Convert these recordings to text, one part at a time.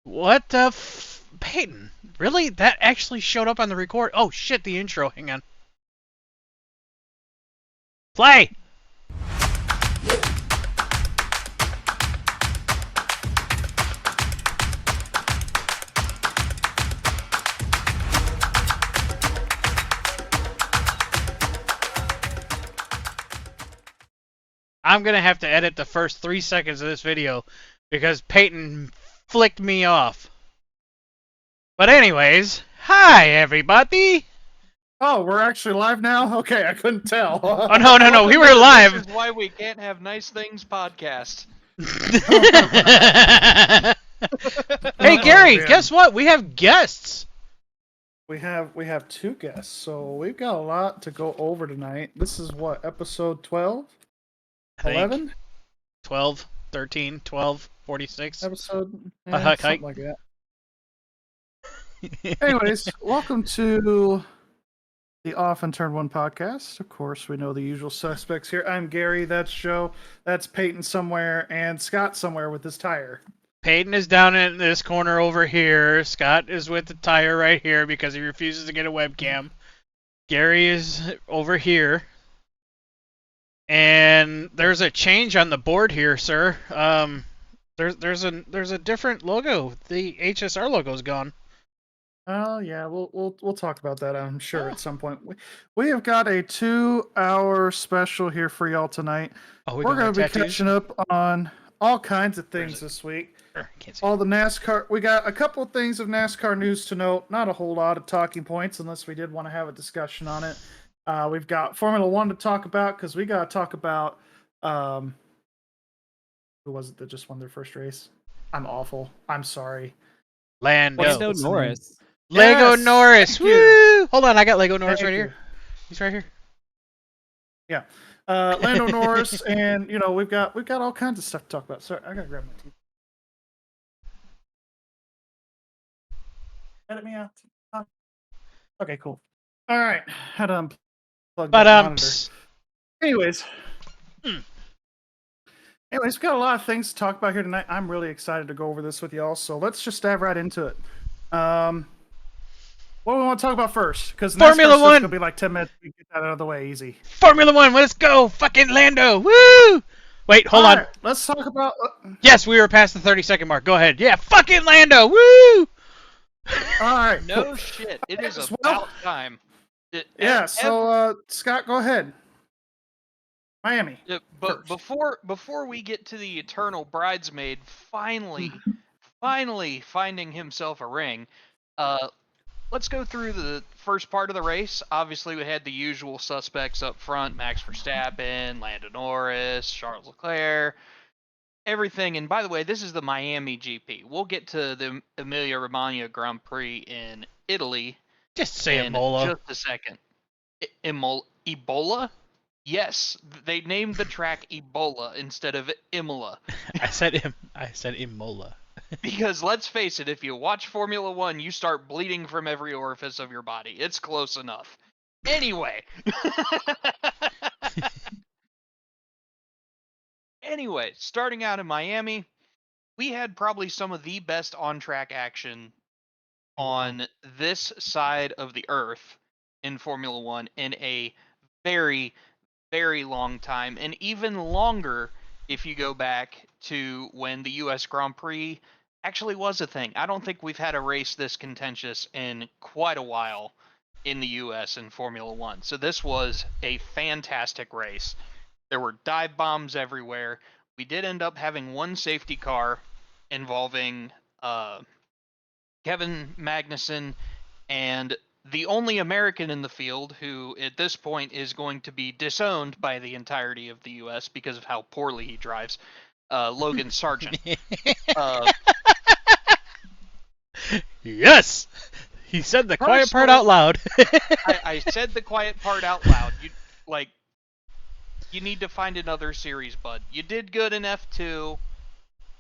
What the Peyton? Really? That actually showed up on the record? Oh shit, the intro. Hang on. Play! I'm gonna have to edit the first 3 seconds of this video because Peyton flicked me off. But anyways, hi everybody! Oh, we're actually live now? Okay, I couldn't tell. Oh no, we were This live! is why we can't have nice things podcast. Hey Gary, man. guess what? We have guests! We have two guests, so we've got a lot to go over tonight. This is what, episode 12? I think 11? 12, 13, 12, 46. Episode Hike. something like that. Anyways, welcome to the Off and Turn One podcast. Of course, we know the usual suspects here. I'm Gary, that's Joe, that's Peyton somewhere, and Scott somewhere with his tire. Peyton is down in this corner over here. Scott is with the tire right here because he refuses to get a webcam. Gary is over here. And there's a change on the board here, sir. There's a different logo. The HSR logo's gone. Oh yeah, we'll talk about that, I'm sure, at some point. We have got a 2-hour special here for y'all tonight. Oh, We're going to be catching up on all kinds of things this week. Can't see. All the NASCAR. We got a couple of things of NASCAR news to note. Not a whole lot of talking points, unless we did want to have a discussion on it. We've got Formula One to talk about because we got to talk about who was it that just won their first race? I'm awful. I'm sorry. Lando Norris. Lego Yes, Norris. thank you. Woo! Hold on, I got Lego Norris Thank right you. here. He's right here. Yeah. Lando Norris, and we've got all kinds of stuff to talk about. Sorry, I gotta grab my teeth. Edit me out. Okay, cool. All right, had to unplug But that monitor. Anyways, Hmm. we've got a lot of things to talk about here tonight. I'm really excited to go over this with y'all. So let's just dive right into it. What do we want to talk about first? Because Formula One. Gonna be like 10 minutes. We get that out of the way easy. Formula One, let's go! Fucking Lando! Woo! Wait, hold on. Right, let's talk about. Yes, we were past the 30-second mark. Go ahead. Yeah, fucking Lando! Woo! All right. No shit. It is Well, about time. Yeah. So, Scott, go ahead. Miami. But before we get to the eternal bridesmaid finally finding himself a ring, let's go through the first part of the race. Obviously, we had the usual suspects up front: Max Verstappen, Lando Norris, Charles Leclerc, everything. And by the way, this is the Miami GP. We'll get to the Emilia-Romagna Grand Prix in Italy Just say in Emola. just a second. Ebola? Yes, they named the track Ebola instead of Imola. I said Emola. Because let's face it, if you watch Formula One, you start bleeding from every orifice of your body. It's close enough. Anyway. Anyway, starting out in Miami, we had probably some of the best on-track action on this side of the earth in Formula One in a very, very long time, and even longer if you go back to when the US Grand Prix actually was a thing. I don't think we've had a race this contentious in quite a while in the US in Formula One. So this was a fantastic race. There were dive bombs everywhere. We did end up having one safety car involving Kevin Magnussen and the only American in the field who at this point is going to be disowned by the entirety of the US because of how poorly he drives, Logan Sargent. Yes! He said the quiet part out loud. I said the quiet part out loud. You need to find another series, bud. You did good in F2.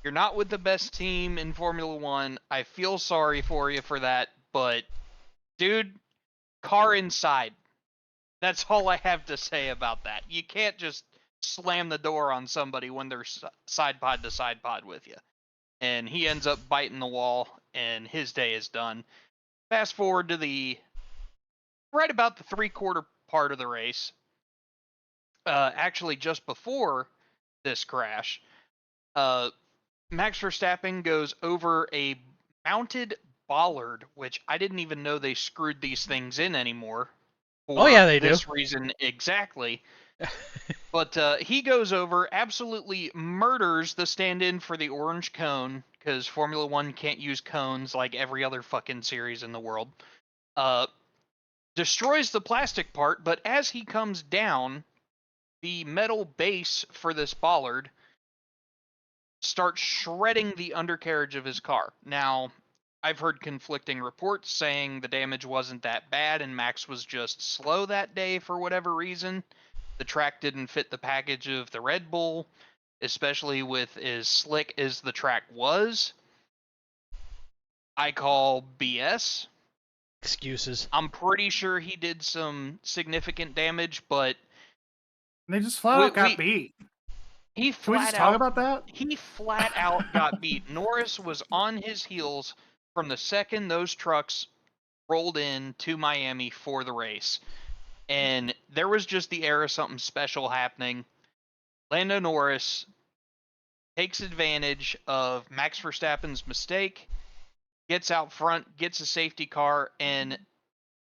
You're not with the best team in Formula One. I feel sorry for you for that, but dude, car inside. That's all I have to say about that. You can't just slam the door on somebody when they're side pod to side pod with you. and he ends up biting the wall, and his day is done. Fast forward to right about the 3/4 part of the race. Actually, just before this crash, Max Verstappen goes over a mounted bollard, which I didn't even know they screwed these things in anymore. Oh, yeah, they do. This reason exactly. But he goes over, absolutely murders the stand-in for the orange cone, because Formula One can't use cones like every other fucking series in the world. Destroys the plastic part, but as he comes down, the metal base for this bollard starts shredding the undercarriage of his car. Now, I've heard conflicting reports saying the damage wasn't that bad and Max was just slow that day for whatever reason. The track didn't fit the package of the Red Bull, especially with as slick as the track was. I call BS. Excuses. I'm pretty sure he did some significant damage, but They just flat out got beat. He Can we just flat talk out about that? he flat out got beat. Norris was on his heels from the second those trucks rolled in to Miami for the race. And there was just the air of something special happening. Lando Norris takes advantage of Max Verstappen's mistake, gets out front, gets a safety car, and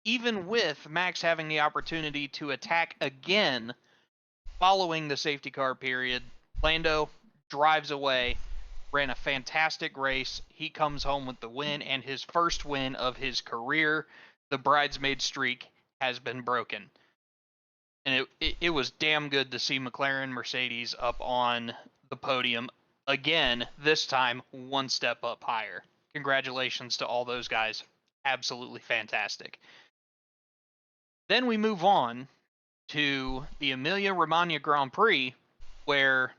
even with Max having the opportunity to attack again following the safety car period, Lando drives away, ran a fantastic race. He comes home with the win and his first win of his career. The bridesmaid streak has been broken. And it was damn good to see McLaren Mercedes up on the podium again, this time one step up higher. Congratulations to all those guys. Absolutely fantastic. Then we move on to the Emilia-Romagna Grand Prix, where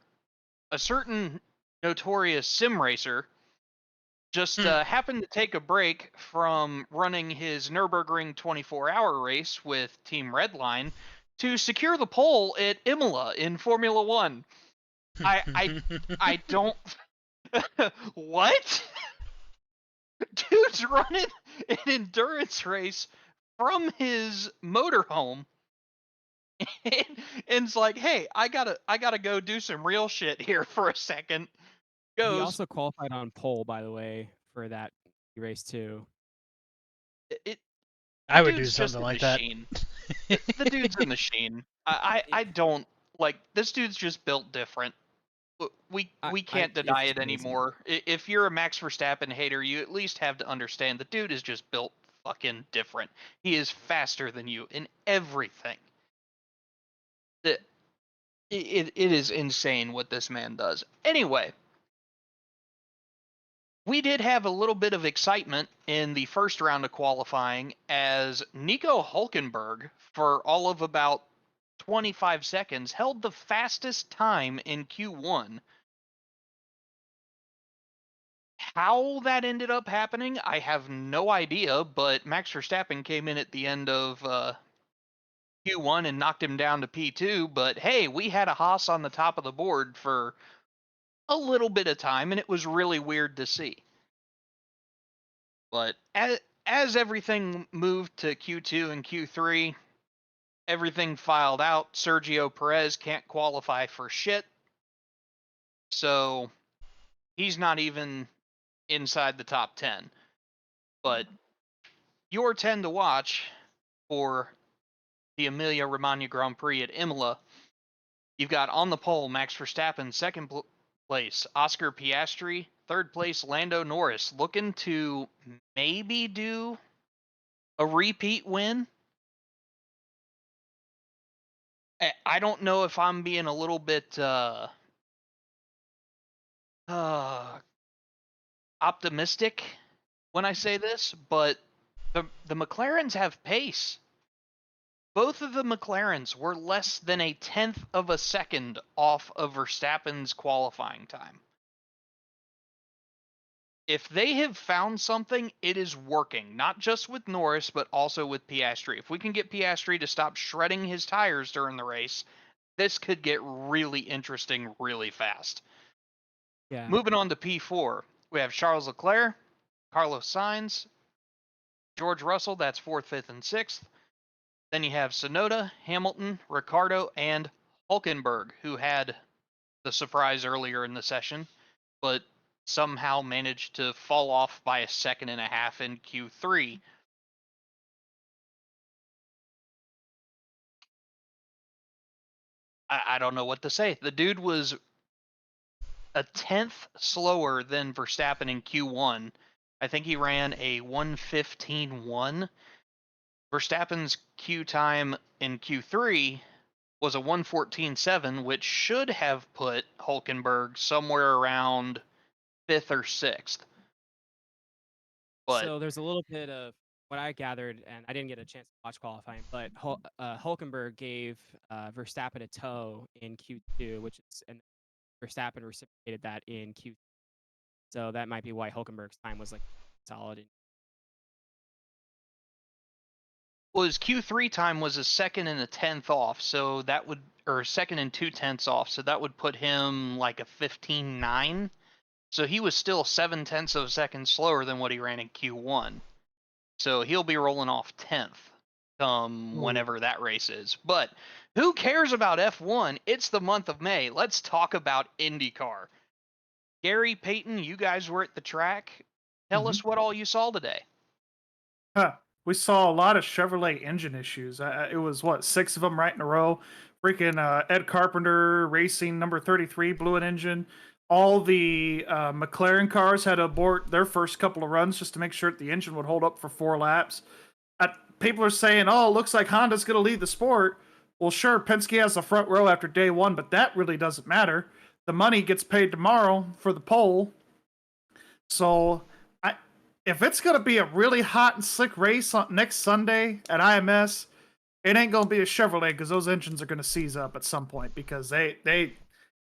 a certain notorious sim racer just happened to take a break from running his Nürburgring 24-hour race with Team Redline to secure the pole at Imola in Formula One. I don't. What? Dude's running an endurance race from his motorhome, and it's like, hey, I gotta go do some real shit here for a second. He Goes also qualified on pole, by the way, for that race too. it. I would do Dude's just something a like that. machine. The dude's a machine. I don't like this dude's just built different. We can't deny it's it amazing. anymore. If you're a Max Verstappen hater, you at least have to understand the dude is just built fucking different. He is faster than you in everything. It is insane what this man does. Anyway, we did have a little bit of excitement in the first round of qualifying as Nico Hulkenberg, for all of about 25 seconds, held the fastest time in Q1. How that ended up happening, I have no idea, but Max Verstappen came in at the end of Q1 and knocked him down to P2. But hey, we had a Haas on the top of the board for a little bit of time, and it was really weird to see. But as everything moved to Q2 and Q3, everything filed out. Sergio Perez can't qualify for shit, so he's not even inside the top 10. But your 10 to watch for the Emilia-Romagna Grand Prix at Imola, you've got on the pole Max Verstappen, second place Oscar Piastri, third place Lando Norris, looking to maybe do a repeat win. I don't know if I'm being a little bit optimistic when I say this, but the McLarens have pace. Both of the McLarens were less than a tenth of a second off of Verstappen's qualifying time. If they have found something, it is working, not just with Norris, but also with Piastri. If we can get Piastri to stop shredding his tires during the race, this could get really interesting really fast. Yeah. Moving on to P4. We have Charles Leclerc, Carlos Sainz, George Russell, that's 4th, 5th, and 6th. Then you have Tsunoda, Hamilton, Ricciardo, and Hulkenberg, who had the surprise earlier in the session, but somehow managed to fall off by a 2.5 seconds in Q3. I don't know what to say. The dude was a 10th slower than Verstappen in Q1. I think he ran a 1:15.1. Verstappen's Q time in Q3 was a 1:14.7, which should have put Hulkenberg somewhere around 5th or 6th. But So there's a little bit of what I gathered, and I didn't get a chance to watch qualifying, but Hulkenberg gave Verstappen a tow in Q2, and Verstappen reciprocated that in Q3. So that might be why Hulkenberg's time was like solid. well, his Q3 time was a 2nd and a 10th off, so that would, or 2nd and 2/10 off, so that would put him like a 15.9. So he was still 0.7 of a second slower than what he ran in Q1. So he'll be rolling off 10th come whenever that race is. But who cares about F1? It's the month of May. Let's talk about IndyCar. Garry, Peyton, you guys were at the track. Tell us what all you saw today. We saw a lot of Chevrolet engine issues. It was, 6 of them right in a row. Freaking Ed Carpenter Racing number 33 blew an engine. All the McLaren cars had to abort their first couple of runs just to make sure that the engine would hold up for 4 laps. People are saying, oh, it looks like Honda's going to lead the sport. Well, sure, Penske has the front row after day 1, but that really doesn't matter. The money gets paid tomorrow for the pole. So if it's going to be a really hot and slick race on next Sunday at IMS, it ain't going to be a Chevrolet because those engines are going to seize up at some point because they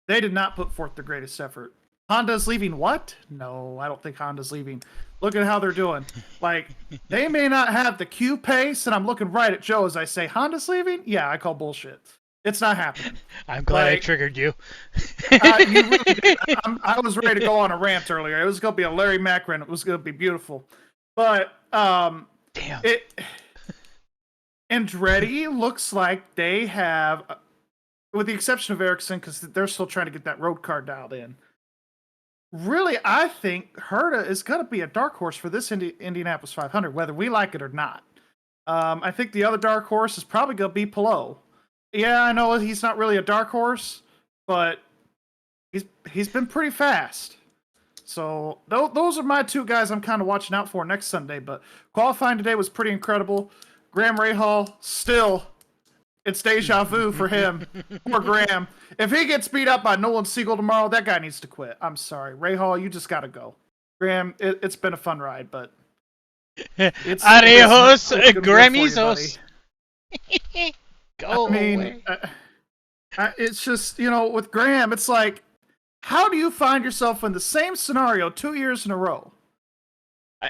did not put forth the greatest effort. Honda's leaving what? No, I don't think Honda's leaving. Look at how they're doing. Like, they may not have the Q pace, and I'm looking right at Joe as I say, Honda's leaving? Yeah, I call bullshit. It's not happening. I'm glad I triggered you. You really did. I was ready to go on a rant earlier. It was going to be a Larry Mack rant. It was going to be beautiful. But Damn. Andretti looks like they have, with the exception of Ericsson, because they're still trying to get that road car dialed in. Really, I think Herta is going to be a dark horse for this Indianapolis 500, whether we like it or not. I think the other dark horse is probably going to be Palou. Yeah, I know he's not really a dark horse, but he's been pretty fast. So those are my 2 guys I'm kind of watching out for next Sunday. But qualifying today was pretty incredible. Graham Rahal, still, it's deja vu for him. Poor Graham. If he gets beat up by Nolan Siegel tomorrow, that guy needs to quit. I'm sorry. Rahal, you just got to go. Graham, it's been a fun ride, but... Adios, Grammysos. I mean, it's just, with Graham, it's like, how do you find yourself in the same scenario 2 years in a row?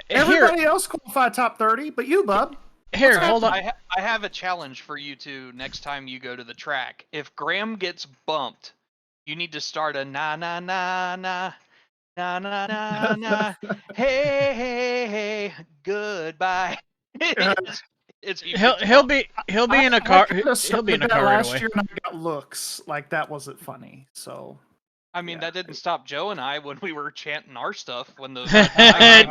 Everybody else qualified top 30, but you, bub. Here, hold on. I have a challenge for you two next time you go to the track. If Graham gets bumped, you need to start a na na na na na na na na. Hey hey hey, goodbye. He'll be in a car. He'll be in a car right last away. year, and I got looks like that wasn't funny. So I mean, that didn't stop Joe and I when we were chanting our stuff when the.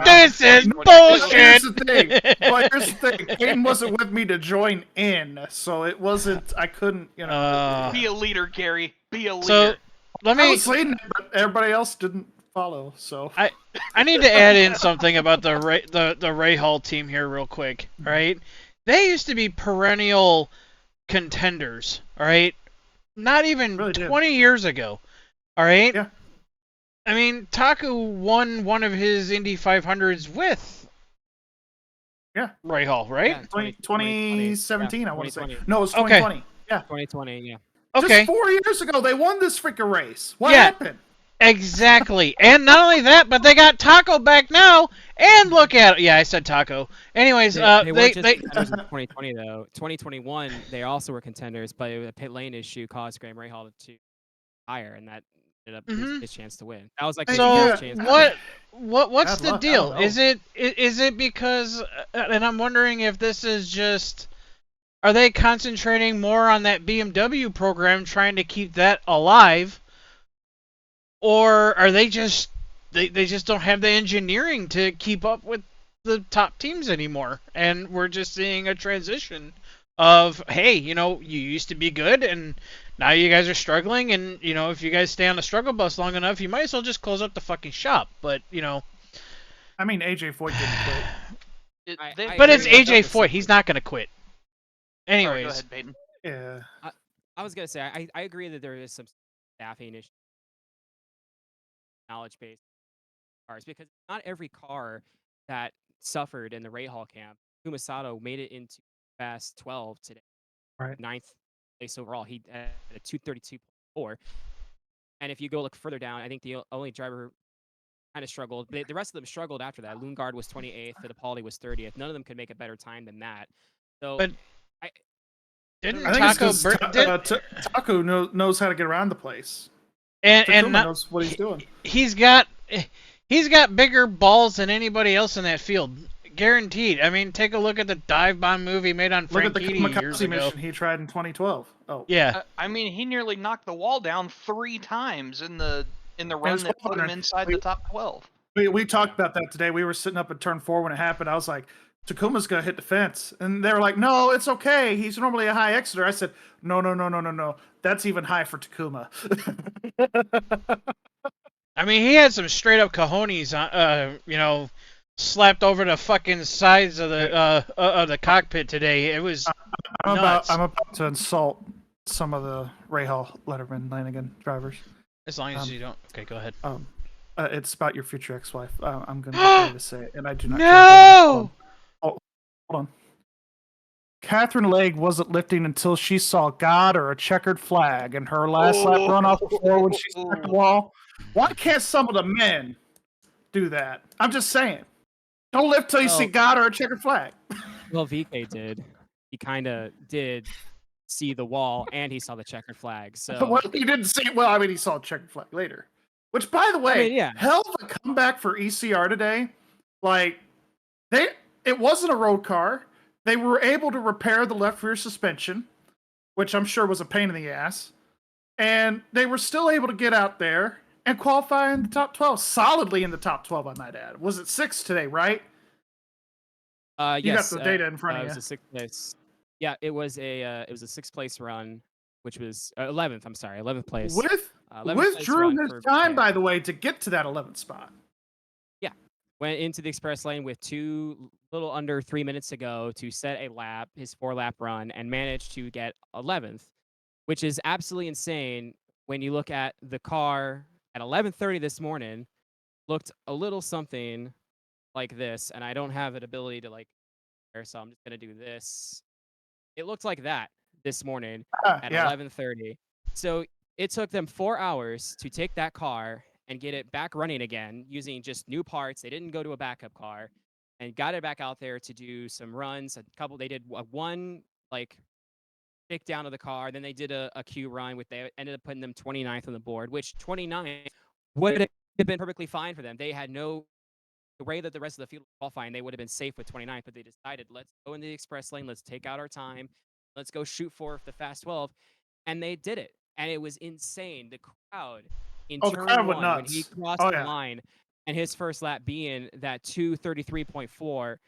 This is bullshit. Here's the thing. Well, here's the thing. Aiden wasn't with me to join in, so it wasn't. I couldn't. Be a leader, Garry. Be a leader. So I was leading, but everybody else didn't follow. So I need to add in something about the Rahal team here real quick. All right, they used to be perennial contenders. All right, not even really 20 years ago. All right. Yeah. I mean, Taku won one of his Indy 500s with Rahal, right? Yeah, 2017, yeah, I want to say. 2020. No, it was 2020. Yeah. 2020, yeah. Okay. Just 4 years ago, they won this freaking race. What happened? Exactly. And not only that, but they got Taco back now, and look at it. Yeah, I said Taco. Anyways, They weren't just contenders in 2020 though. 2021, they also were contenders, but a pit lane issue caused Graham Rahal to retire, and that ended up Mhm. losing his chance to win. That was like Hey, his So yeah. last chance. what's Bad the luck, I deal? don't Is it because and I'm wondering if this is just, are they concentrating more on that BMW program trying to keep that alive, or are they just they just don't have the engineering to keep up with the top teams anymore, and we're just seeing a transition of, hey, you used to be good and now you guys are struggling, and if you guys stay on the struggle bus long enough, you might as well just close up the fucking shop. But I mean, AJ Foyt didn't quit. I but agree it's with AJ that Foyt. He's not gonna quit. Sorry, go Anyways, ahead, Peyton. Yeah. I was gonna say I agree that there is some staffing issue, knowledge base cars, because not every car that suffered in the Rahal camp, Kumasato made it into Fast 12 today, Right. 9th place overall. He had a 232.4. And if you go look further down, I think the only driver kind of struggled. But the rest of them struggled after that. Lundgaard was 28th, Fittipaldi was 30th. None of them could make a better time than that. So, but I didn't I think it's Taco because Taco knows how to get around the place. and Takuma not, knows what he's doing. he's got bigger balls than anybody else in that field, guaranteed. I mean, take a look at the dive bomb movie made on Look at the Franchitti years kamikaze ago. mission he tried in 2012. Oh, Yeah, I mean, he nearly knocked the wall down 3 times in the run was that put him 1200. inside the top 12. we talked about that today. We were sitting up at turn 4 when it happened. I was like, Takuma's gonna hit the fence, and they were like, "No, it's okay. He's normally a high exiter." I said, "No. That's even high for Takuma." I mean, he had some straight up cojones, slapped over the fucking sides of the cockpit today. It was nuts. I'm about to insult some of the Rahal Letterman Lanigan drivers. As long as you don't. Okay, go ahead. It's about your future ex-wife. I'm gonna get ready to say it, and I do not. No! Hold on. Catherine Legge wasn't lifting until she saw God or a checkered flag in her last lap run off the floor when she struck the wall. Why can't some of the men do that? I'm just saying. Don't lift till you see God or a checkered flag. well, VK did. He kind of did see the wall and he saw the checkered flag. So Well, he didn't see it. Well, I mean, he saw a checkered flag later. Which, by the way, yeah. hell of a comeback for ECR today. Like, it wasn't a road car. They were able to repair the left rear suspension, which I'm sure was a pain in the ass. And they were still able to get out there and qualify in the top 12, solidly in the top 12, I might add. Was it 6 today, right? You yes, got the data in front it of was you. a 6th place. Yeah, it was a 6th place run, which was 11th. I'm sorry, 11th place. With 11th place Drew run this for time, VK. by the way, to get to that 11th spot. Went into the express lane with little under 3 minutes to go to set a lap, his 4-lap run, and managed to get 11th, which is absolutely insane when you look at the car at 11:30 this morning. Looked a little something like this, and I don't have an ability to so I'm just gonna do this. It looked like that this morning at 11:30. So it took them 4 hours to take that car and get it back running again using just new parts. They didn't go to a backup car and got it back out there to do some runs. They did one kick down of the car. Then they did a Q run, they ended up putting them 29th on the board, which 29th would have been perfectly fine for them. They had the way that the rest of the field was qualifying, they would have been safe with 29th, but they decided, let's go in the express lane, let's take out our time, let's go shoot for the fast 12, and they did it, and it was insane. The crowd in turn 1 when he crossed the line, and his first lap being that 2:33.4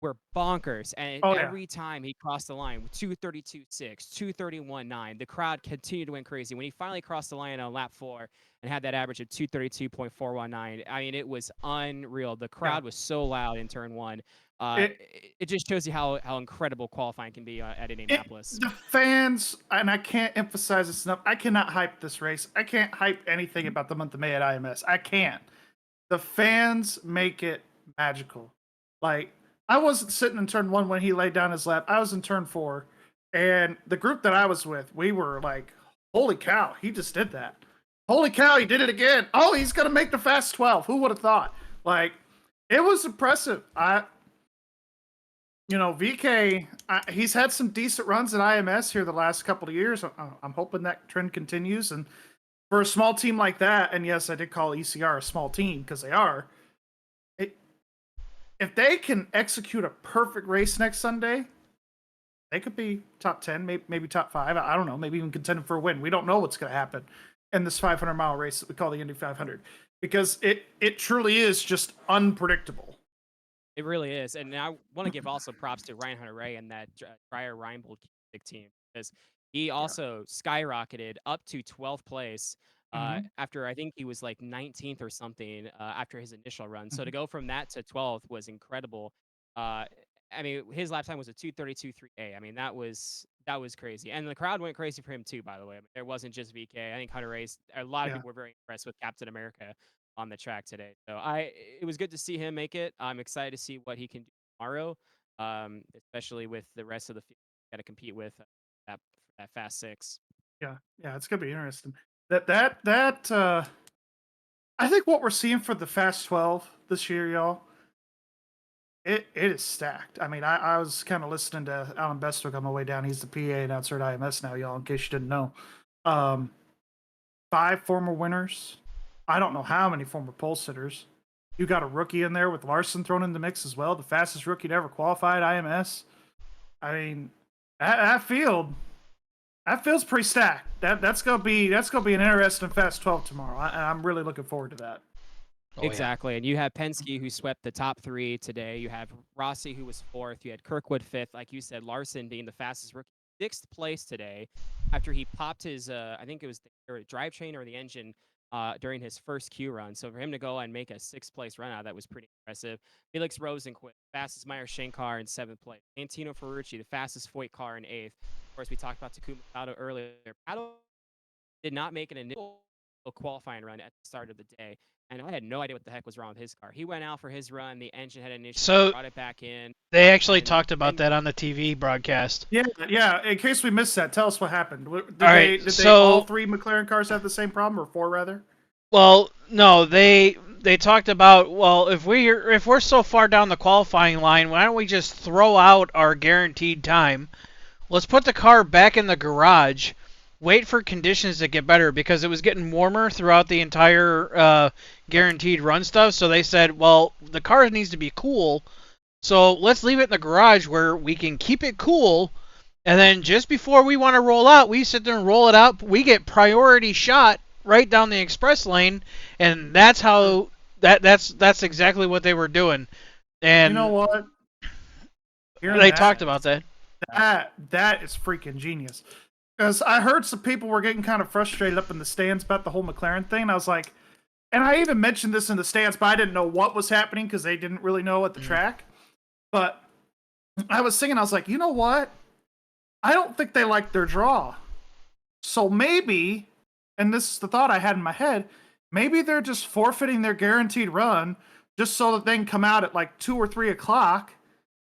were bonkers, and every time he crossed the line with 2:32.6, 2:31.9, the crowd continued to went crazy. When he finally crossed the line on lap 4 and had that average of 2:32.419, I mean, it was unreal. The crowd was so loud in turn 1. It just shows you how incredible qualifying can be at Indianapolis. The fans, and I can't emphasize this enough, I cannot hype this race. I can't hype anything about the month of May at IMS. I can't. The fans make it magical. Like, I wasn't sitting in turn 1 when he laid down his lap. I was in turn 4, and the group that I was with, we were like, holy cow, he just did that. Holy cow, he did it again. Oh, he's going to make the fast 12. Who would have thought? Like, it was impressive. VK, he's had some decent runs at IMS here the last couple of years. I'm hoping that trend continues. And for a small team like that, and yes, I did call ECR a small team because they are. If they can execute a perfect race next Sunday, they could be top 10, maybe top 5. I don't know, maybe even contending for a win. We don't know what's going to happen in this 500-mile race that we call the Indy 500 because it truly is just unpredictable. It really is. And I want to give also props to Ryan Hunter-Reay and that Dreyer Reinbold team because he also skyrocketed up to 12th place after I think he was like 19th or something after his initial run. So to go from that to 12th was incredible. I mean, his lap time was a 2:32.3. I mean, that was crazy, and the crowd went crazy for him too. By the way, I mean, there wasn't just VK. I think Hunter-Reay's. A lot of people were very impressed with Captain America on the track today. So it was good to see him make it. I'm excited to see what he can do tomorrow, especially with the rest of the field got to compete with that Fast Six. Yeah, it's gonna be interesting. I think what we're seeing for the Fast 12 this year, y'all. It is stacked. I mean, I was kind of listening to Alan Bestwick on my way down. He's the PA announcer at IMS now, y'all, in case you didn't know. 5 former winners. I don't know how many former pole sitters. You got a rookie in there with Larson thrown in the mix as well, the fastest rookie to ever qualify at IMS. I mean, that field's pretty stacked. That's gonna be an interesting Fast 12 tomorrow. I'm really looking forward to that. Oh, exactly. Yeah. And you have Penske, who swept the top 3 today. You have Rossi, who was 4th. You had Kirkwood 5th. Like you said, Larson being the fastest rookie, 6th place today after he popped his, I think it was the drivetrain or the engine during his first Q run. So for him to go and make a 6th place run out, that was pretty impressive. Felix Rosenquist, fastest Meyer Shank car in 7th place. Antino Ferrucci, the fastest Foyt car in 8th. Of course, we talked about Takuma Sato earlier. Pato did not make an initial qualifying run at the start of the day. And I had no idea what the heck was wrong with his car. He went out for his run. The engine had an issue. So brought it back in. They actually talked about that on the TV broadcast. Yeah. In case we missed that, tell us what happened. Did all 3 McLaren cars have the same problem, or 4 rather? Well, no. They talked about, well, if we're so far down the qualifying line, why don't we just throw out our guaranteed time? Let's put the car back in the garage. Wait for conditions to get better because it was getting warmer throughout the entire guaranteed run stuff. So they said, well, the car needs to be cool. So let's leave it in the garage where we can keep it cool. And then just before we want to roll out, we sit there and roll it out. We get priority shot right down the express lane. And that's how that's exactly what they were doing. And you know what? They talked about that. That is freaking genius. Because I heard some people were getting kind of frustrated up in the stands about the whole McLaren thing. I was like, and I even mentioned this in the stands, but I didn't know what was happening because they didn't really know at the track. But I was singing, I was like, you know what? I don't think they like their draw. So maybe, and this is the thought I had in my head, maybe they're just forfeiting their guaranteed run just so that they can come out at like 2 or 3 o'clock,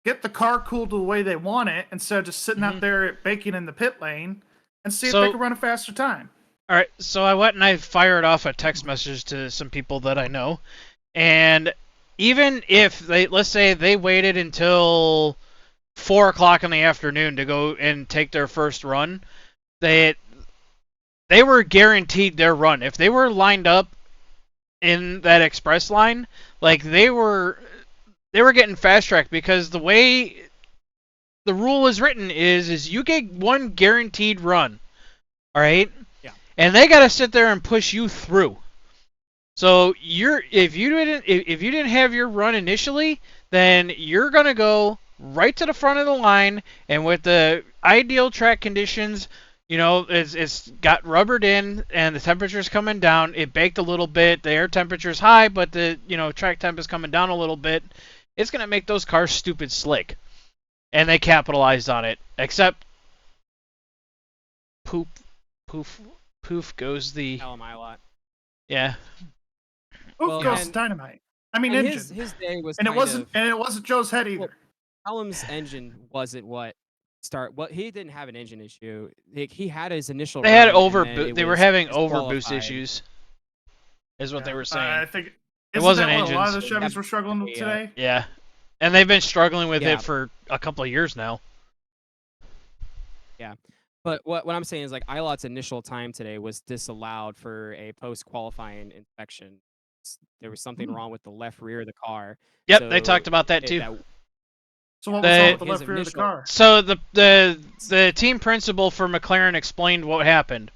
get the car cooled to the way they want it, instead of just sitting out there baking in the pit lane, and see if they can run a faster time. All right, so I went and I fired off a text message to some people that I know, and even if let's say they waited until 4 o'clock in the afternoon to go and take their first run, they were guaranteed their run. If they were lined up in that express line, like they were getting fast tracked because the way the rule is written is you get one guaranteed run. All right? Yeah. And they got to sit there and push you through. So if you didn't have your run initially, then you're going to go right to the front of the line, and with the ideal track conditions, you know, it's got rubbered in and the temperature's coming down. It baked a little bit. The air temperature's high, but the track temp is coming down a little bit. It's going to make those cars stupid slick. And they capitalized on it. Except poof goes the LMI lot. Yeah. Poof goes dynamite. I mean engine. His day was and it wasn't Joe's head either. Well, Callum's engine wasn't he didn't have an engine issue. He had his initial They had they were having overboost issues. Is what they were saying. I think it wasn't engines. engines. A lot of the Chevys were struggling today. Yeah. And they've been struggling with it for a couple of years now. Yeah. But what I'm saying is like Ilot's initial time today was disallowed for a post-qualifying inspection. There was something wrong with the left rear of the car. Yep, they So talked about that too. So what was wrong with the his left rear of the initial- car? So the team principal for McLaren explained what happened.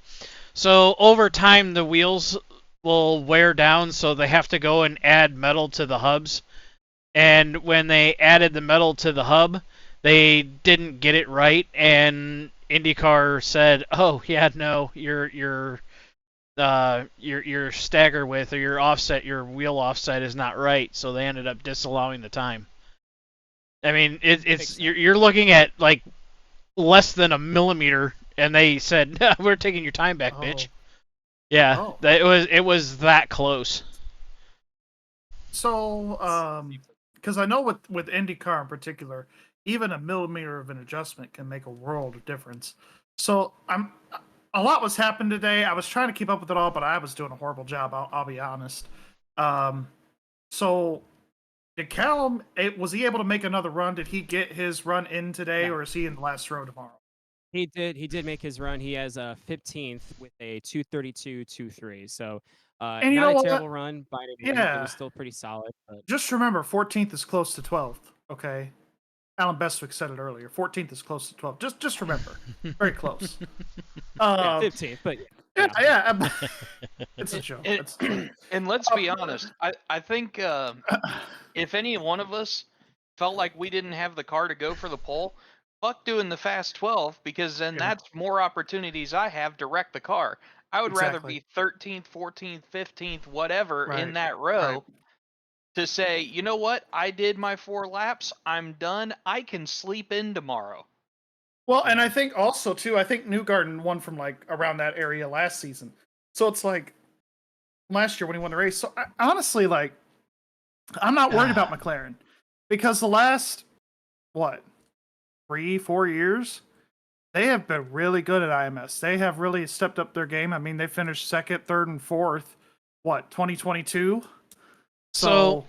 So over time the wheels will wear down, so they have to go and add metal to the hubs. And when they added the metal to the hub, they didn't get it right, and IndyCar said, "Oh yeah, no, your stagger width or your offset, your wheel offset is not right." So they ended up disallowing the time. I mean, it's you're looking at like less than a millimeter, and they said, "We're taking your time back, bitch." Yeah, Oh. it was that close. So, because I know with IndyCar in particular, even a millimeter of an adjustment can make a world of difference. So a lot was happening today. I was trying to keep up with it all, but I was doing a horrible job. I'll be honest. So did Callum? Was he able to make another run? Did he get his run in today, Yeah. or is he in the last row tomorrow? He did make his run. He has a 15th with a 2:32.23. So And you not know a what? terrible run by any means. It Yeah. was still pretty solid. But Just remember, 14th is close to 12th. Okay, Alan Bestwick said it earlier. 14th is close to 12th. Just remember, very close. yeah, 15th, but Yeah. It's a joke. And, It's a joke. and let's be honest, I think if any one of us felt like we didn't have the car to go for the pole, fuck doing the fast 12, because then Yeah. that's more opportunities I have to wreck the car. I would rather Exactly. be 13th, 14th, 15th, whatever in Right, that row right. to say, you know what, I did my 4 laps, I'm done, I can sleep in tomorrow. Well, and I think also too, I think Newgarden won from like around that area last season. So it's like last year when he won the race. So honestly, like, I'm not worried about McLaren because the last 3-4 years, they have been really good at IMS. They have really stepped up their game. I mean, they finished second, third, and fourth. 2022? So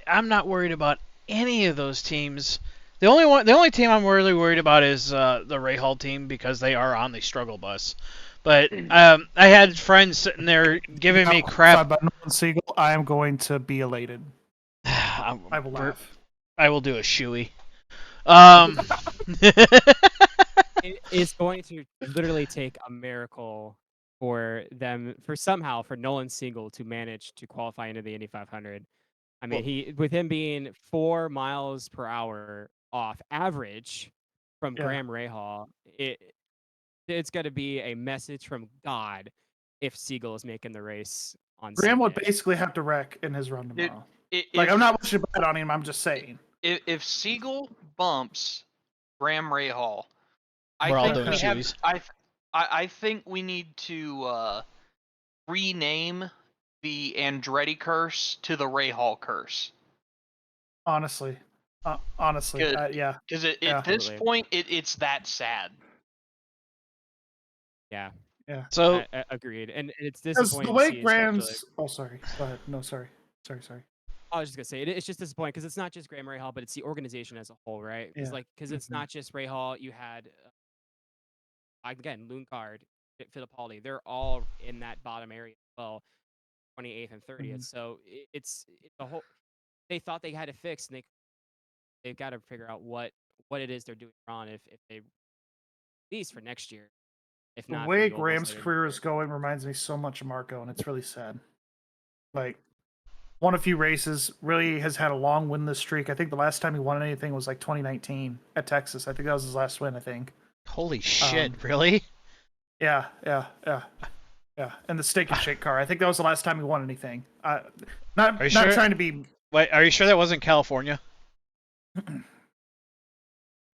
I'm not worried about any of those teams. The only team I'm really worried about is the Rahal team because they are on the struggle bus. But I had friends sitting there giving me crap. By Nolan Siegel, I am going to be elated. I will laugh. I will do a shoey. It's going to literally take a miracle for Nolan Siegel to manage to qualify into the Indy 500. I mean, with him being 4 miles per hour off average from Graham Rahal, it's got to be a message from God if Siegel is making the race on Graham would Sunday. basically have to wreck in his run tomorrow. Like, I'm not wishing bad on him. I'm just saying. If Siegel bumps Graham Rahal, We're all I think doing we have. shoeys. I think we need to rename the Andretti curse to the Rahal curse. Honestly, yeah. Because at this point, it's that sad. Yeah. So agreed, and it's Because disappointing. the way to see, Graham's. Oh, sorry. Go ahead. No, sorry. I was just gonna say it's just disappointing because it's not just Graham Rahal, but it's the organization as a whole, right? Because it's not just Rahal. You had again Lundgaard, Fittipaldi. They're all in that bottom area as well, 28th and 30th. So it's the whole. They thought they had it fixed, and they've got to figure out what it is they're doing wrong if they at least for next year. If The not, way for the Graham's almost career is going reminds me so much of Marco, and it's really sad. Like, won a few races, really has had a long winless streak. I think the last time he won anything was like 2019 at Texas. I think that was his last win, I think. Holy shit, really? Yeah. And the steak and shake car. I think that was the last time he won anything. Not sure? trying to be. Wait, are you sure that wasn't California?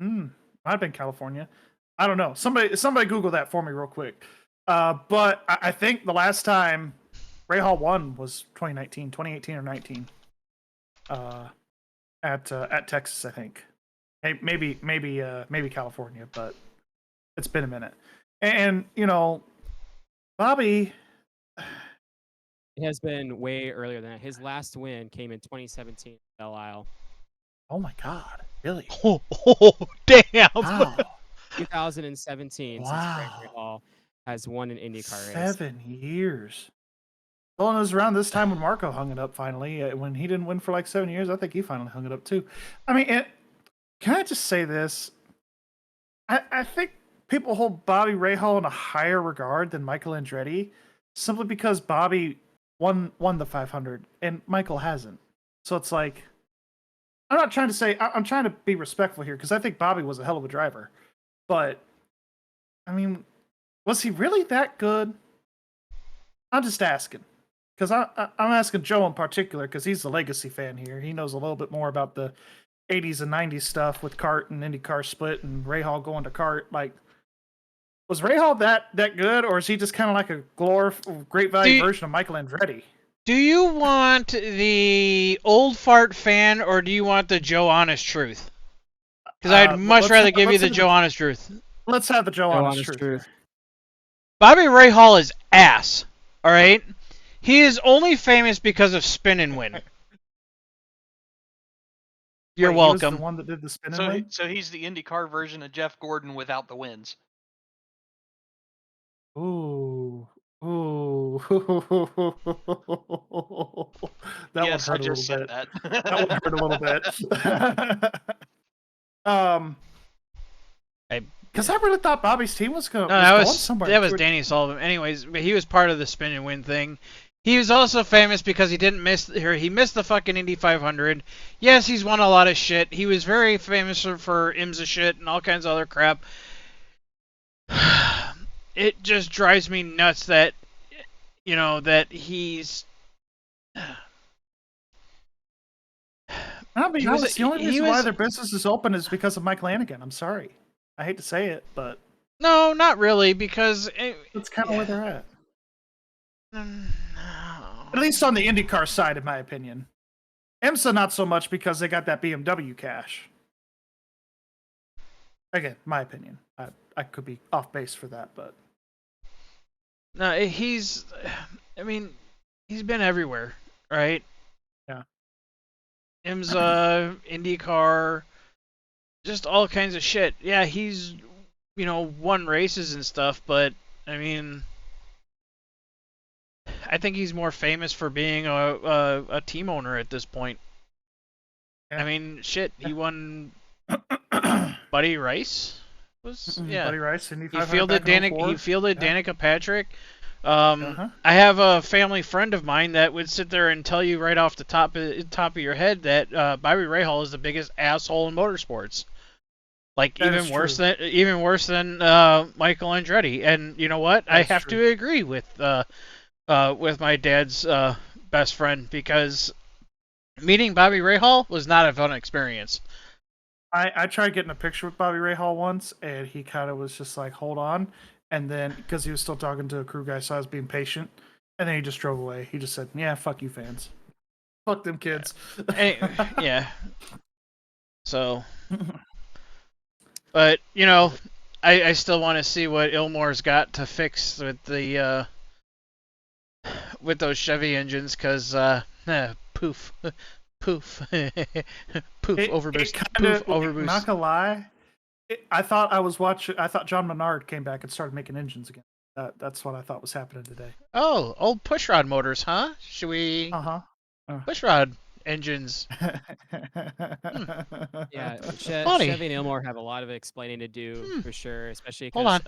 Might have been California. I don't know. Somebody Google that for me real quick. But I think the last time Rahal won was 2019 or 19. At Texas, I think. Hey, maybe California, but it's been a minute. And Bobby. It has been way earlier than that. His last win came in 2017 at Belle Isle. Oh my God! Really? Oh damn! Wow. 2017 since Gregory Hall has won an IndyCar race. 7 years. Well, it was around this time when Marco hung it up finally. When he didn't win for like 7 years, I think he finally hung it up too. I mean, can I just say this? I think people hold Bobby Rahal in a higher regard than Michael Andretti simply because Bobby won the 500 and Michael hasn't. So it's like, I'm not trying to say, I'm trying to be respectful here because I think Bobby was a hell of a driver. But, I mean, was he really that good? I'm just asking. Because I'm asking Joe in particular because he's the legacy fan here. He knows a little bit more about the 80s and 90s stuff with kart and IndyCar split and Rahal going to kart. Like, was Rahal that good, or is he just kind of like a great value version of Michael Andretti? Do you want the old fart fan, or do you want the Joe Honest truth? Because I'd much rather give you the Joe Honest truth. Let's have the Joe Honest truth. Bobby Rahal is ass. All right, he is only famous because of Spin and Win. You're welcome. He was the one that did the Spin and Win? So he's the IndyCar version of Jeff Gordon without the wins. Ooh. That yes, one hurt I just said bit. that. That one hurt a little bit. Because I really thought Bobby's team was going somewhere. That was Danny Sullivan. Anyways, he was part of the Spin and Win thing. He was also famous because he missed the fucking Indy 500. Yes, he's won a lot of shit. He was very famous for IMSA shit and all kinds of other crap. It just drives me nuts that, that he's... I'll be honest, the only reason why their business is open is because of Mike Lanigan. I'm sorry. I hate to say it, but... No, not really, because... That's kind of where they're at. No. At least on the IndyCar side, in my opinion. IMSA, not so much because they got that BMW cash. Again, my opinion. I could be off base for that, but... No, he's been everywhere, right? Yeah. IMSA, IndyCar, just all kinds of shit. Yeah, he's, won races and stuff, but, I mean, I think he's more famous for being a team owner at this point. Yeah. I mean, shit, he won Buddy Rice? Buddy Rice, he fielded Danica Patrick. I have a family friend of mine that would sit there and tell you right off the top of your head that Bobby Rahal is the biggest asshole in motorsports. Like even worse than Michael Andretti. And you know what? I have to agree with my dad's best friend because meeting Bobby Rahal was not a fun experience. I tried getting a picture with Bobby Rahal once, and he kind of was just like, hold on. And then, because he was still talking to a crew guy, so I was being patient. And then he just drove away. He just said, yeah, fuck you fans. Fuck them kids. Yeah. So. But, I still want to see what Ilmore's got to fix with the with those Chevy engines, because, poof. Poof. Overboost. Poof. Overboost. Not gonna lie. I thought John Menard came back and started making engines again. That's what I thought was happening today. Oh, old pushrod motors, huh? Should we... Pushrod engines. Yeah, Chevy and Ilmore have a lot of explaining to do, for sure, especially because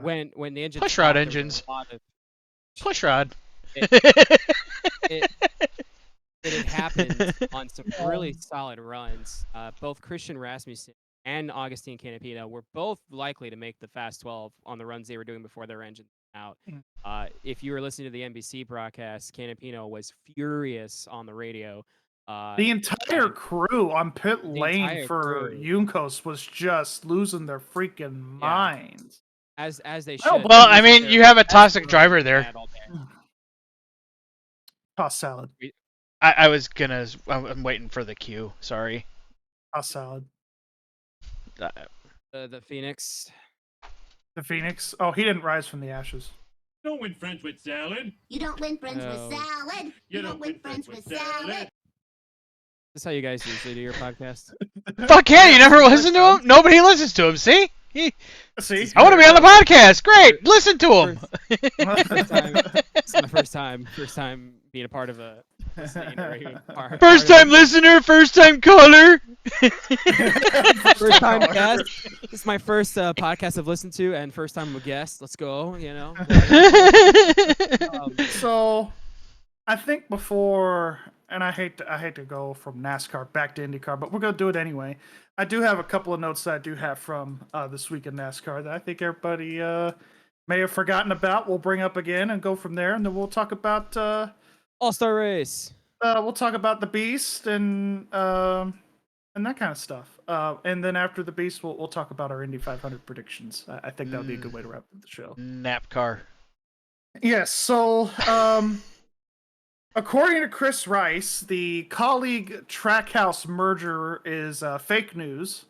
when the engines... Pushrod engines. Pushrod. It had happened on some really solid runs. Both Christian Rasmussen and Augustine Canapino were both likely to make the Fast 12 on the runs they were doing before their engine went out. If you were listening to the NBC broadcast, Canapino was furious on the radio. The entire crew on pit lane for Juncos was just losing their freaking minds. As they should. Well, I mean, you have a toxic driver there. Toss salad. I'm waiting for the cue. Sorry. Toss salad. The Phoenix. The Phoenix? Oh, he didn't rise from the ashes. You don't win friends with salad. You don't win friends with salad. You don't win friends with salad. That's how you guys usually do your podcast. Fuck yeah, you never listen to him? Nobody listens to him, see? See, I want to be on the podcast. Great, listen to him. First time being a part of a listening or even part First of time it. listener, first time caller. First time guest. This is my first podcast I've listened to, and first time I'm a guest. Let's go, you know. So, I think before, and I hate to go from NASCAR back to IndyCar, but we're gonna do it anyway. I do have a couple of notes that I do have from this week in NASCAR that I think everybody may have forgotten about. We'll bring up again and go from there, and then we'll talk about All-Star race. the Beast and that kind of stuff. And then after the Beast, we'll talk about our Indy 500 predictions. I think that would be a good way to wrap up the show. NAPCAR. Yes. So, according to Chris Rice, the colleague Trackhouse merger is fake news.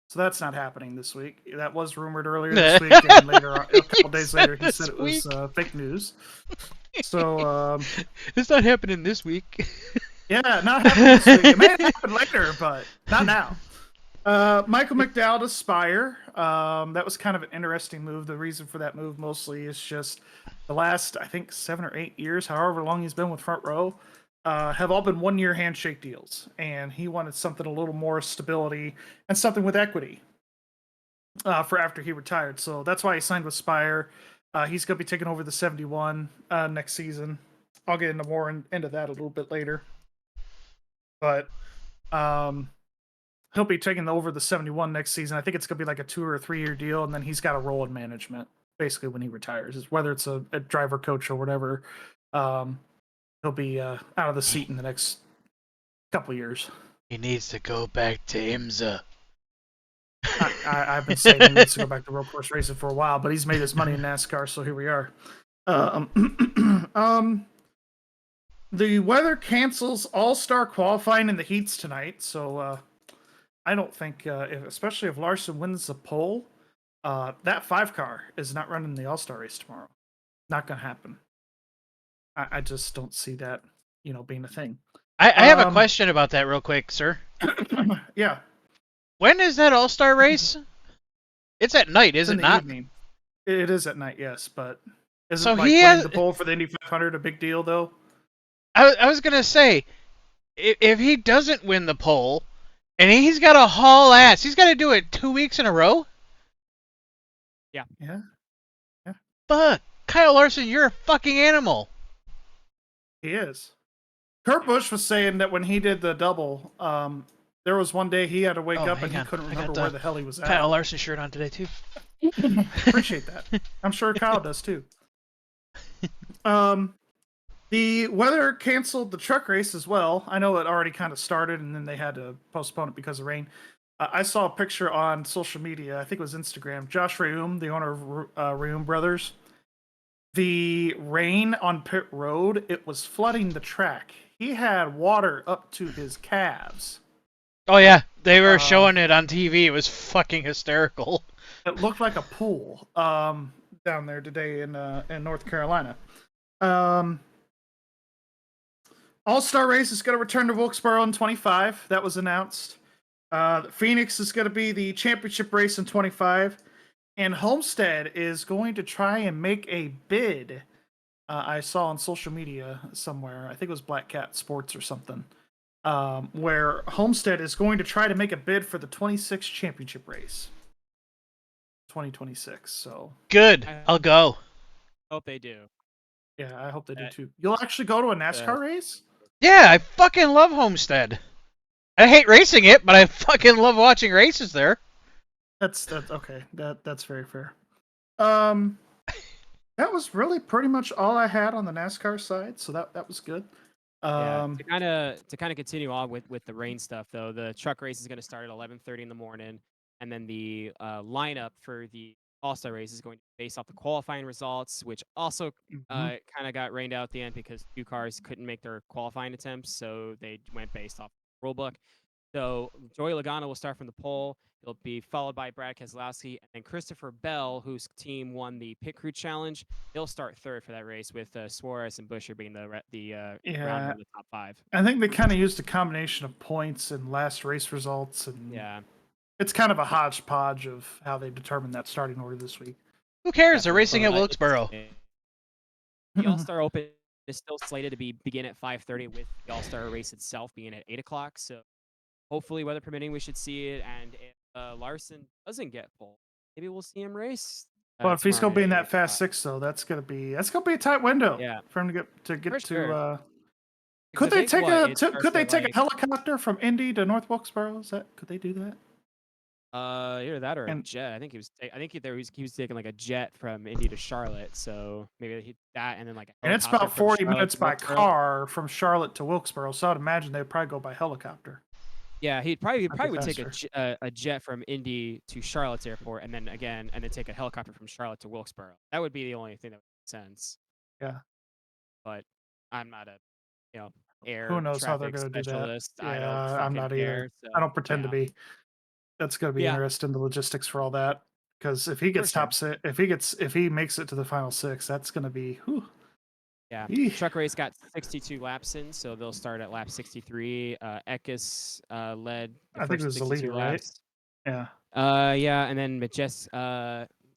So that's not happening this week. That was rumored earlier this week, and later, a couple days later, he said it was fake news. So it's not happening this week. yeah, not happening this week. It may happen later, but not now. Michael McDowell to Spire. That was kind of an interesting move. The reason for that move mostly is just the last, I think, 7 or 8 years, however long he's been with Front Row, have all been 1-year handshake deals. And he wanted something a little more stability and something with equity for after he retired. So that's why he signed with Spire. He's going to be taking over the 71 next season. I'll get into more into that a little bit later. But he'll be taking over the 71 next season. I think it's going to be like a 2 or 3 year deal, and then he's got a role in management, basically, when he retires. Whether it's a driver, coach, or whatever, he'll be out of the seat in the next couple years. He needs to go back to IMSA. I've been saying he needs to go back to road course racing for a while, but he's made his money in NASCAR, so here we are. The weather cancels all-star qualifying in the heats tonight, so I don't think, especially if Larson wins the pole, that 5 car is not running the all-star race tomorrow. Not going to happen. I just don't see that, being a thing. I have a question about that real quick, sir. Yeah. When is that all-star race? It's at night, is It's it in the not? evening. It is at night, yes, but isn't So like he winning has- the pole for the Indy 500 a big deal, though? I was going to say, if he doesn't win the pole, and he's got to haul ass, he's got to do it 2 weeks in a row? Yeah. Fuck. Kyle Larson, you're a fucking animal. He is. Kurt Busch was saying that when he did the double, there was one day he had to wake Oh, up and hang he on. couldn't I got remember where the hell he was at. Kyle Larson shirt on today, too. Appreciate that. I'm sure Kyle does too. The weather canceled the truck race as well. I know it already kind of started and then they had to postpone it because of rain. I saw a picture on social media. I think it was Instagram. Josh Reaume, the owner of Reaume Brothers. The rain on pit road, it was flooding the track. He had water up to his calves. Oh, yeah. They were showing it on TV. It was fucking hysterical. It looked like a pool down there today in North Carolina. All-Star Race is going to return to Wilkesboro in 25. That was announced. Phoenix is going to be the championship race in 25. And Homestead is going to try and make a bid. I saw on social media somewhere. I think it was Black Cat Sports or something. Where Homestead is going to try to make a bid for the 26 championship race. 2026. So Good. I'll go. Hope they do. yeah, I hope they do too. You'll actually go to a NASCAR race? Yeah, I fucking love Homestead. I hate racing it, but I fucking love watching races there. That's okay. That's very fair. That was really pretty much all I had on the NASCAR side, so that was good. To kind of continue on with the rain stuff though, the truck race is going to start at 11:30 in the morning, and then the lineup for the All-Star race is going to be based off the qualifying results, which also kind of got rained out at the end because 2 cars couldn't make their qualifying attempts, so they went based off the rule book. So Joey Logano will start from the pole. He'll be followed by Brad Keselowski, and then Christopher Bell, whose team won the Pit Crew Challenge. He'll start third for that race, with Suarez and Buescher being the round of the top 5. I think they kind of used a combination of points and last race results, and Yeah. it's kind of a hodgepodge of how they determined that starting order this week. Who cares? They're Definitely. racing at It's- Wilkesboro. The All-Star Open is still slated to begin at 5:30, with the All-Star race itself being at 8 o'clock. So hopefully, weather permitting, we should see it. And if Larson doesn't get pole, maybe we'll see him race. Well, if he's tomorrow gonna be in morning that at fast 5. 6, though, that's gonna be a tight window. Yeah. For him to get For to. sure. Could Because I they think take it starts could they at, take like, a helicopter from Indy to North Wilkesboro? Could they do that? Either that or a And- jet. I think he was taking like a jet from Indy to Charlotte. So maybe that, and then like a And it's helicopter about from 40 Charlotte minutes to by Wilkesboro. car from Charlotte to Wilkesboro. So I'd imagine they'd probably go by helicopter. Yeah, he probably That'd be would take faster. a jet from Indy to Charlotte's airport, and then take a helicopter from Charlotte to Wilkesboro. That would be the only thing that would make sense. Yeah. But I'm not a air Who knows how they're traffic going to do that? specialist. I don't Yeah, I'm fucking not care. either. So, I don't pretend to yeah. be. That's going to be Yeah. interesting, the logistics for all that. Because if he gets sure. top six, if he makes it to the final 6, that's going to be. Whew. Yeah, Eesh. truck race got 62 laps in, so they'll start at lap 63. Eckes led the I think first it was the 62 leader, right? laps. Yeah. Yeah, and then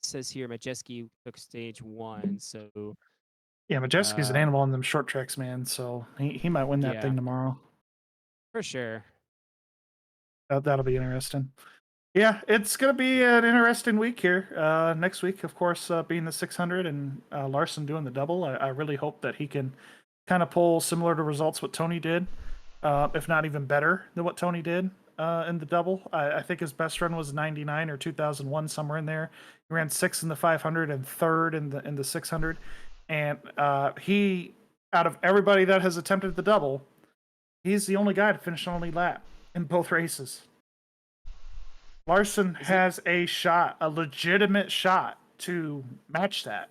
says here Majeski took stage 1, so Yeah, Majeski's an Uh, animal on them short tracks, man. So he might win that yeah. thing tomorrow. for sure. That'll be interesting. Yeah, it's going to be an interesting week here. Next week, of course, being the 600 and Larson doing the double. I really hope that he can kind of pull similar to results what Tony did, if not even better than what Tony did in the double. I think his best run was 99 or 2001, somewhere in there. He ran 6th in the 500 and 3rd in the 600. And he, out of everybody that has attempted the double, he's the only guy to finish on a lead lap in both races. Larson has a legitimate shot to match that.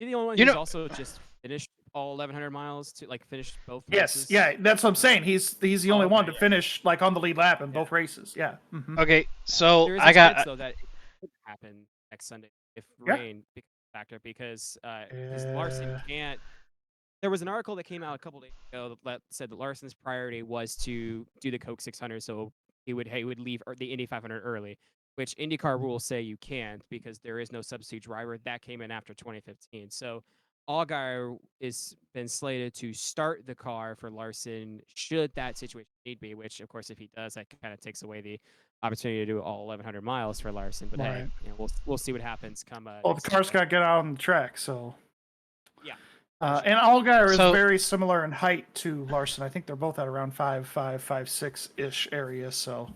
You're the only one You who's know- also just finished all 1,100 miles to finish both Yes, races. yeah, that's what I'm saying. He's the only one to okay. finish like on the lead lap in both races. Yeah. Mhm. Okay, so There is a I got chance, though, that it could happen next Sunday if Yeah. rain becomes a factor, because Larson can't. There was an article that came out a couple days ago that said that Larson's priority was to do the Coke 600, so he would leave the Indy 500 early, which IndyCar rules say you can't because there is no substitute driver. That came in after 2015. So Allgaier is been slated to start the car for Larson should that situation need be, which of course if he does, that kind of takes away the opportunity to do all 1,100 miles for Larson. But hey, Right. we'll see what happens come. Well, the next car's Sunday. got to get out on the track, so. Yeah. And Allgaier is So- very similar in height to Larson. I think they're both at around 5'5", 5'6" area. So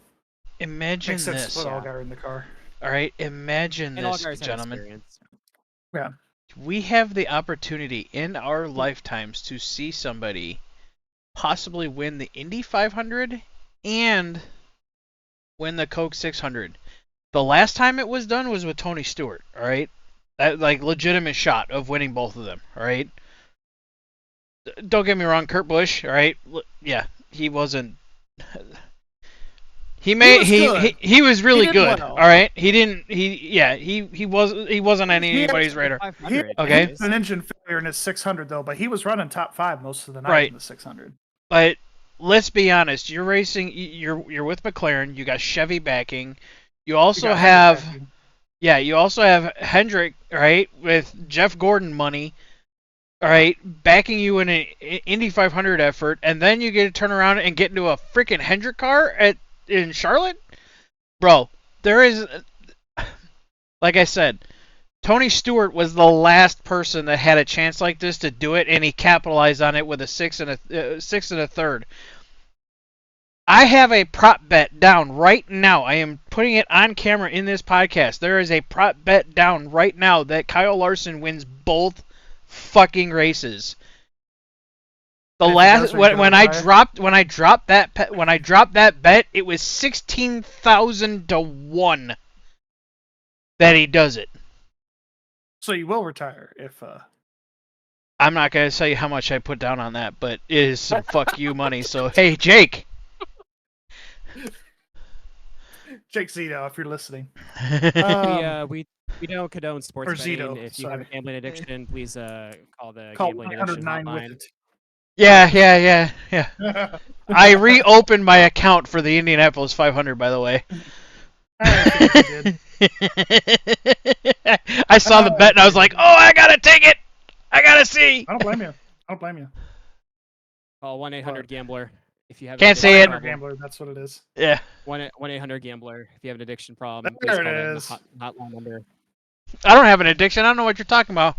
imagine makes sense this. to put yeah. Allgaier in the car. All right, imagine And this, Allgaier's had gentlemen. experience. We have the opportunity in our lifetimes to see somebody possibly win the Indy 500 and win the Coke 600. The last time it was done was with Tony Stewart, all right? That legitimate shot of winning both of them, all right? Don't get me wrong, Kurt Busch, all right? Yeah, he wasn't He was really did good. well. All right. He wasn't on anybody's radar. 500. Okay. He had an engine failure in his 600 though, but he was running top 5 most of the night Right. in the 600. But let's be honest, you're racing. You're with McLaren. You got Chevy backing. You also have Hendrick, right, with Jeff Gordon money. All right, backing you in an Indy 500 effort, and then you get to turn around and get into a freaking Hendrick car in Charlotte, bro. There is, like I said, Tony Stewart was the last person that had a chance like this to do it, and he capitalized on it with a 6 and a 3rd. I have a prop bet down right now. I am putting it on camera in this podcast. There is a prop bet down right now that Kyle Larson wins both fucking races. The If he last does, are you when gonna I retire? dropped that bet, it was 16,000 to 1 that he does it. So you will retire if I'm not gonna tell you how much I put down on that, but it is some fuck you money. So hey, Jake. Jake Zito, if you're listening. We don't condone sports or betting. Zito, If you have a sorry. gambling addiction, please call the Call gambling addiction 109 hotline. with Yeah. it. I reopened my account for the Indianapolis 500, by the way. I think they did. I saw the bet and I was like, oh, I gotta take it. I gotta see. I don't blame you. I don't blame you. Call 1-800-GAMBLER if you have Can't an say addiction it. problem. Gambler, that's what it is. Yeah. 1-800-GAMBLER if you have an addiction problem. There Please it call them, is. the hotline number. I don't have an addiction. I don't know what you're talking about.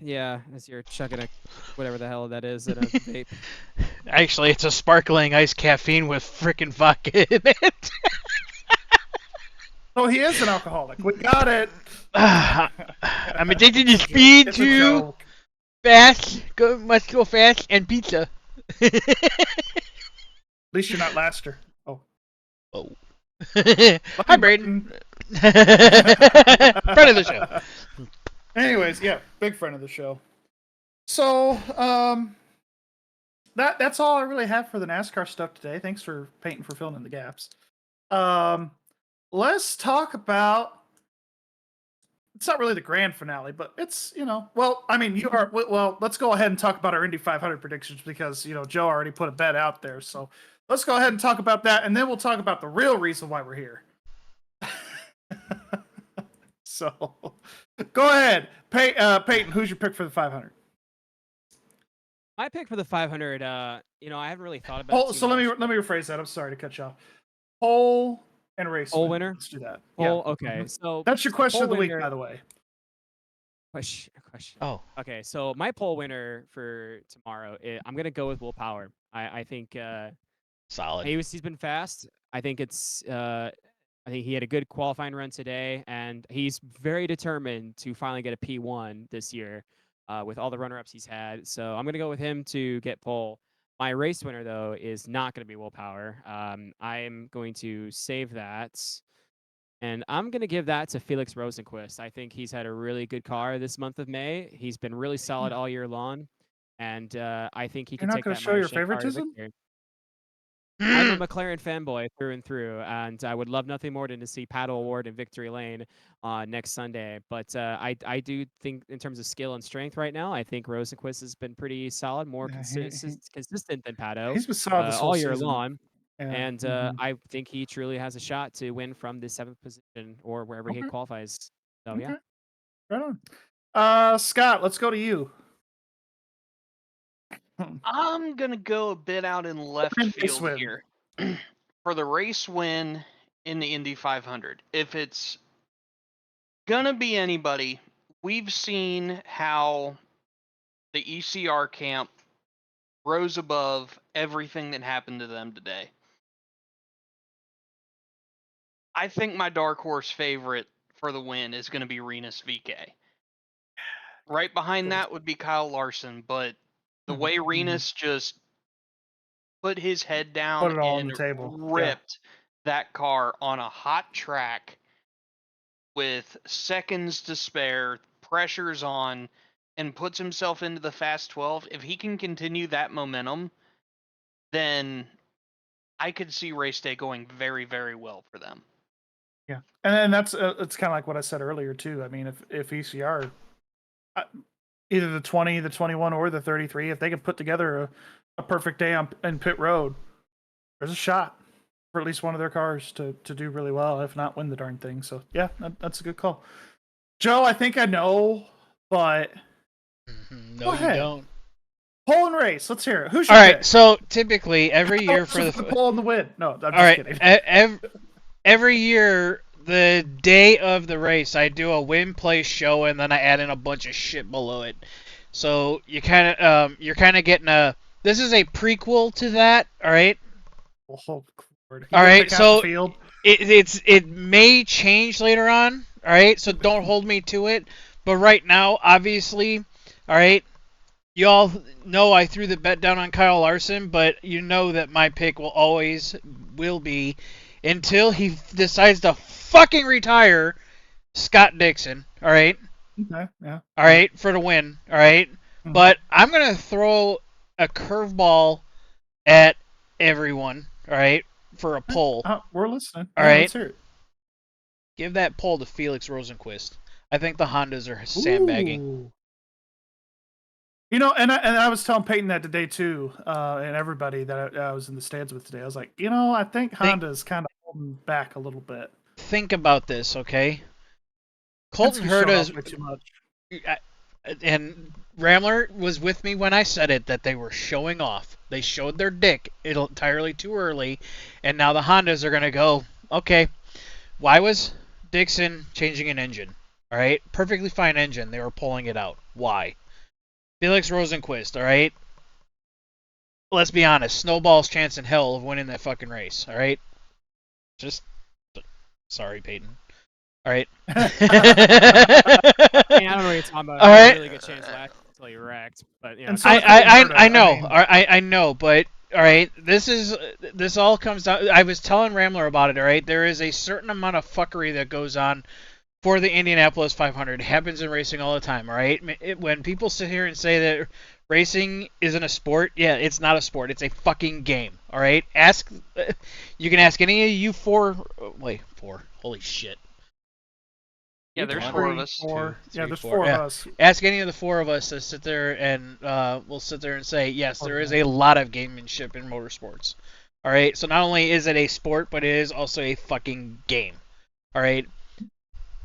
Yeah, as you're chugging a whatever the hell that is in a vape. Actually, it's a sparkling iced caffeine with freaking vodka in it. Oh, he is an alcoholic. We got it. I'm addicted to speed, It's a too. joke. Fast, must go fast, and pizza. At least you're not Laster. Oh. Oh. Hi, Braden. Friend of the show. Anyways, yeah, big friend of the show. So, that's all I really have for the NASCAR stuff today. Thanks for painting for filling in the gaps. Let's talk about. It's not really the grand finale, but it's well, I mean, you are well. Let's go ahead and talk about our Indy 500 predictions because Joe already put a bet out there. So let's go ahead and talk about that, and then we'll talk about the real reason why we're here. So, go ahead, Peyton. Who's your pick for the 500? My pick for the 500. I haven't really thought about. Oh, so let me rephrase that. I'm sorry to cut you off. Pole and race. Pole winner. Let's do that. Pole. Yeah. Okay, so That's your question pole of the week, winner- by the way. Question. Oh. Okay, so my poll winner for tomorrow, I'm gonna go with Will Power. I think Solid. he's been fast. I think I think he had a good qualifying run today, and he's very determined to finally get a P1 this year with all the runner-ups he's had. So I'm gonna go with him to get pole. My race winner though is not gonna be Will Power. I'm going to save that. And I'm going to give that to Felix Rosenqvist. I think he's had a really good car this month of May. He's been really solid all year long. And I think he You're can not take gonna that show your Meyer Shank car to favoritism? victory. I'm a McLaren fanboy through and through, and I would love nothing more than to see Pato O'Ward in Victory Lane next Sunday. But I do think, in terms of skill and strength right now, I think Rosenqvist has been pretty solid, more Yeah, consistent than Pato he's been solid this whole all year season. long. Yeah. And Mhm. I think he truly has a shot to win from the 7th position or wherever he Okay. qualifies. So yeah. Okay. Right on. Scott, let's go to you. I'm gonna go a bit out in left Race field win. here for the race win in the Indy 500. If it's gonna be anybody, we've seen how the ECR camp rose above everything that happened to them today. I think my dark horse favorite for the win is going to be Renus VK. Right behind that would be Kyle Larson, but the way Renus just put his head down Put it all on and the table. Yeah. ripped that car on a hot track with seconds to spare, pressure's on, and puts himself into the Fast 12, if he can continue that momentum, then I could see race day going very, very well for them. Yeah, and that's it's kind of like what I said earlier too. I mean, if ECR, either the 20, the 21, or the 33, if they can put together a perfect day in pit road, there's a shot for at least one of their cars to do really well, if not win the darn thing. So yeah, that's a good call. Joe, I think I know, but No, go ahead. you don't. Pole and race. Let's hear it. Who's All your right. pick? So typically every year for the pole and the win. No, I'm all just right. kidding. Every year, the day of the race, I do a win place show, and then I add in a bunch of shit below it. So you're kind of getting a. This is a prequel to that. All right. Oh, Lord. All right. So field? it may change later on. All right. So don't hold me to it. But right now, obviously, all right. You all know I threw the bet down on Kyle Larson, but you know that my pick will be until he decides to fucking retire, Scott Dixon. All right. Okay. Yeah. All right, for the win. All right. Mm-hmm. But I'm gonna throw a curveball at everyone. All right, for a poll. We're listening. All Yeah, right. let's hear it. Give that poll to Felix Rosenqvist. I think the Hondas are sandbagging. Ooh. And I was telling Peyton that today too, and everybody that I was in the stands with today. I was like, I think Honda's kind of holding back a little bit. Think about this, okay? Colton Penske showed Herta's off way too much. and Ramler was with me when I said it, that they were showing off. They showed their dick entirely too early, and now the Hondas are going to go, okay, why was Dixon changing an engine? All right, perfectly fine engine. They were pulling it out. Why? Felix Rosenquist, all right? Let's be honest, snowball's chance in hell of winning that fucking race, all right? Just, sorry, Peyton. All right. I mean, I don't know what you're talking about. All He had right. a really good chance last until he wrecked, but you know. And so I know. mean- I know, but all right, this all comes down. I was telling Ramler about it. All right, there is a certain amount of fuckery that goes on for the Indianapolis 500. It happens in racing all the time. All right, when people sit here and say that racing isn't a sport, yeah, it's not a sport. It's a fucking game. All right, you can ask any of you four. Holy shit. Yeah, there's One, 4 of us. Four. Two, Yeah, there's four. 4 Yeah. of us. Ask any of the 4 of us to sit there and we'll sit there and say, yes, there is a lot of gamemanship in motorsports. All right, so not only is it a sport, but it is also a fucking game. All right,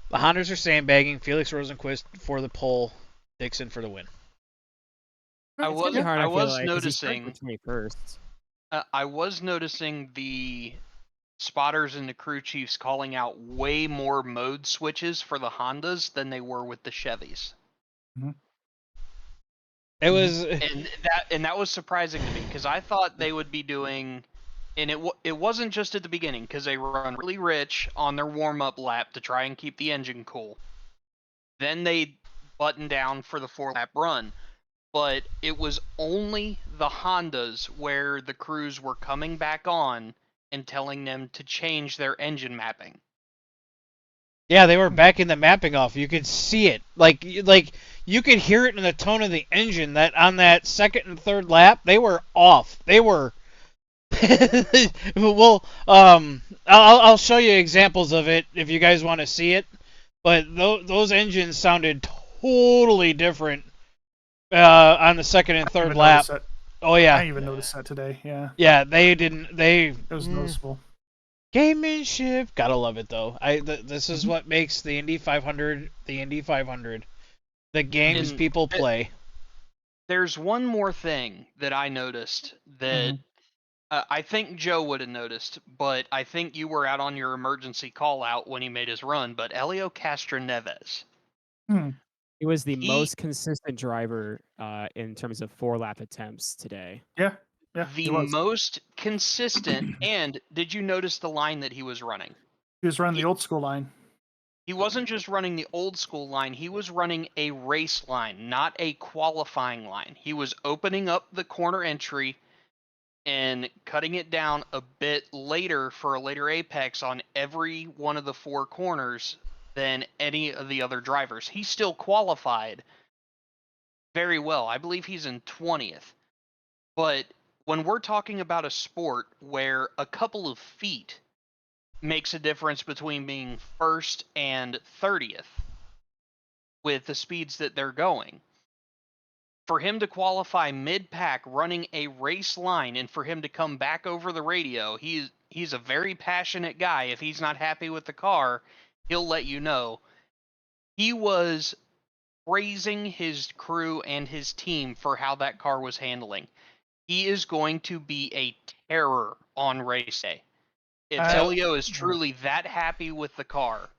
the Hondas are sandbagging. Felix Rosenquist for the pole, Dixon for the win. I It's gonna be was hard, I feel was like, 'cause he started noticing with 21st. I was noticing the spotters and the crew chiefs calling out way more mode switches for the Hondas than they were with the Chevys. It was And that was surprising to me because I thought they would be doing, and it wasn't just at the beginning because they run really rich on their warm up lap to try and keep the engine cool. Then they button down for the 4-lap run, but it was only the Hondas where the crews were coming back on and telling them to change their engine mapping. yeah, they were backing the mapping off. You could see it, like you could hear it in the tone of the engine that on that second and third lap they were off. They were. Well, I'll show you examples of it if you guys want to see it. But those engines sounded totally different on the second and third lap. Oh yeah. I even noticed that today. Yeah. Yeah, they didn't. It was noticeable. Gamemanship. Gotta love it though. This is what makes the Indy 500 the Indy 500. The games And people play. There's one more thing that I noticed that I think Joe would have noticed, but I think you were out on your emergency call out when he made his run. But Elio Castroneves, He was the He- most consistent driver in terms of 4-lap attempts today. Yeah. Yeah. the he was. most consistent. And did you notice the line that he was running? He was running the old school line. He wasn't just running the old school line, he was running a race line, not a qualifying line. He was opening up the corner entry and cutting it down a bit later for a later apex on every one of the 4 corners than any of the other drivers. He still qualified very well. I believe he's in 20th. But when we're talking about a sport where a couple of feet makes a difference between being first and 30th with the speeds that they're going, for him to qualify mid-pack running a race line and for him to come back over the radio, he's a very passionate guy. If he's not happy with the car, he'll let you know. He was praising his crew and his team for how that car was handling. He is going to be a terror on race day. If Elio is truly that happy with the car,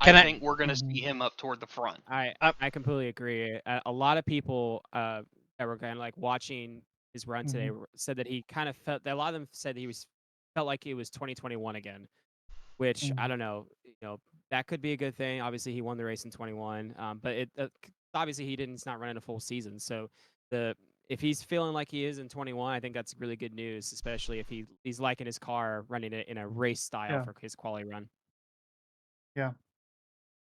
I think we're going to see him up toward the front. I completely agree. A lot of people that were kind of like watching his run today said that he kind of felt. A lot of them said he felt like it was 2021 again, which I don't know. You know, that could be a good thing. Obviously, he won the race in 21, but obviously he's not running a full season. So if he's feeling like he is in 21, I think that's really good news, especially if he's liking his car running it in a race style for his quality run. Yeah.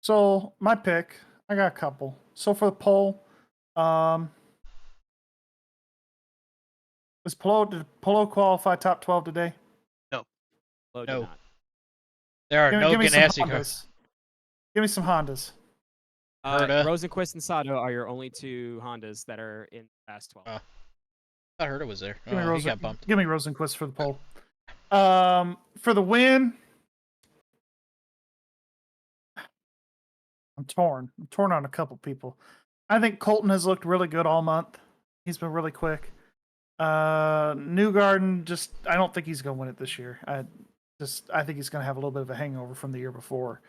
So my pick, I got a couple. So for the poll, did Polo qualify top 12 today? Low did No. not. There are no Give me some Ganassi cars. Hondas. Give me some Hondas. Rosenquist and Sato are your only 2 Hondas that are in Fast 12. I thought Herta was there. Give me He got bumped. Give me Rosenquist for the poll. For the win, I'm torn. I'm torn on a couple people. I think Colton has looked really good all month. He's been really quick. Newgarden, just I don't think he's going to win it this year. I think he's going to have a little bit of a hangover from the year before.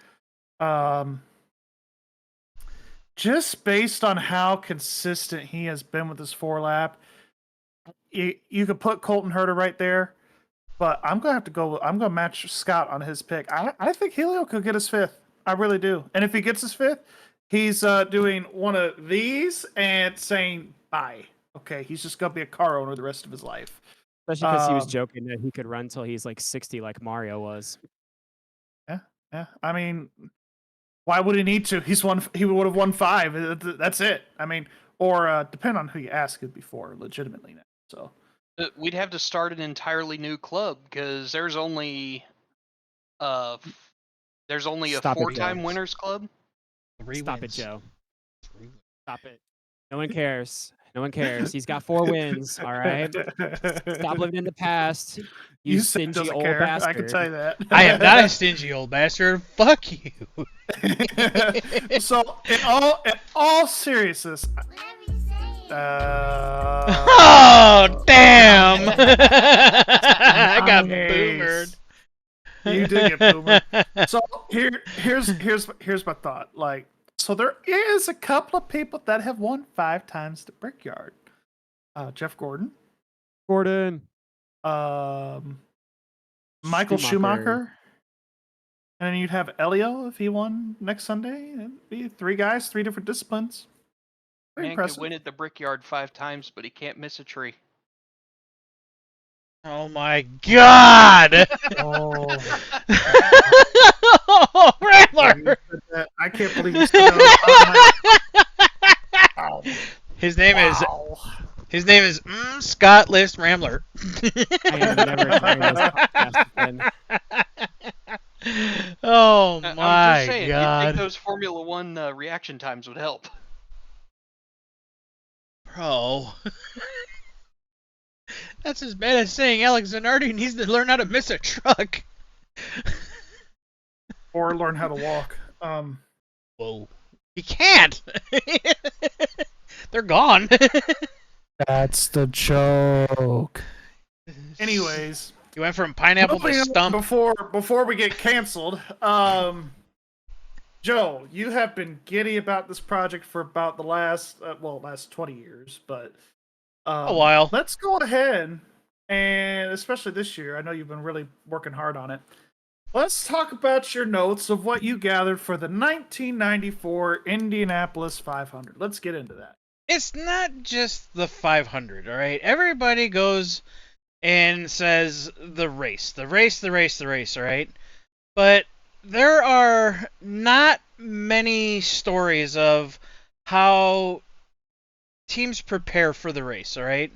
Just based on how consistent he has been with his 4-lap, you could put Colton Herta right there, but I'm going to have to go. I'm going to match Scott on his pick. I think Helio could get his 5th. I really do. And if he gets his 5th, he's doing one of these and saying bye. Okay, he's just going to be a car owner the rest of his life. Especially because he was joking that he could run till he's like 60 like Mario was. Yeah. I mean, why would he need to? He would have won 5. That's it. I mean, or depend on who you ask it before, legitimately now. So We'd have to start an entirely new club because there's only a Stop it, 4-time Joe. winners club. 3 Stop wins. it, Joe. 3 wins. Stop it. No one cares. No one cares. He's got 4 wins. All right. Stop living in the past. You said stingy doesn't old care. bastard. I can tell you that. I am not a stingy old bastard. Fuck you. So, in all seriousness, Oh damn! I got Nice. boomered. You did get boomered. So here's my thought. Like, so there is a couple of people that have won 5 times the Brickyard. Jeff Gordon, Michael Schumacher, and then you'd have Elio if he won next Sunday. It'd be 3 guys, 3 different disciplines. Pretty Man impressive. could win at the Brickyard 5 times, but he can't miss a tree. Oh my god! Oh, Oh, Ramler! I can't believe you said that. Wow. His name Wow. is Scott List Ramler. I am never trying this podcast again. Oh I'm my just saying, you'd god, think those Formula One reaction times would help. bro! That's as bad as saying Alex Zanardi needs to learn how to miss a truck. Or learn how to walk. Whoa, he can't. They're gone. That's the joke. Anyways, You went from pineapple to moving on stump. before we get canceled, Joe, you have been giddy about this project for about the last 20 years, but A while. Let's go ahead and, especially this year, I know you've been really working hard on it. Let's talk about your notes of what you gathered for the 1994 Indianapolis 500. Let's get into that. It's not just the 500, all right? Everybody goes and says the race, all right? But there are not many stories of how teams prepare for the race, all right?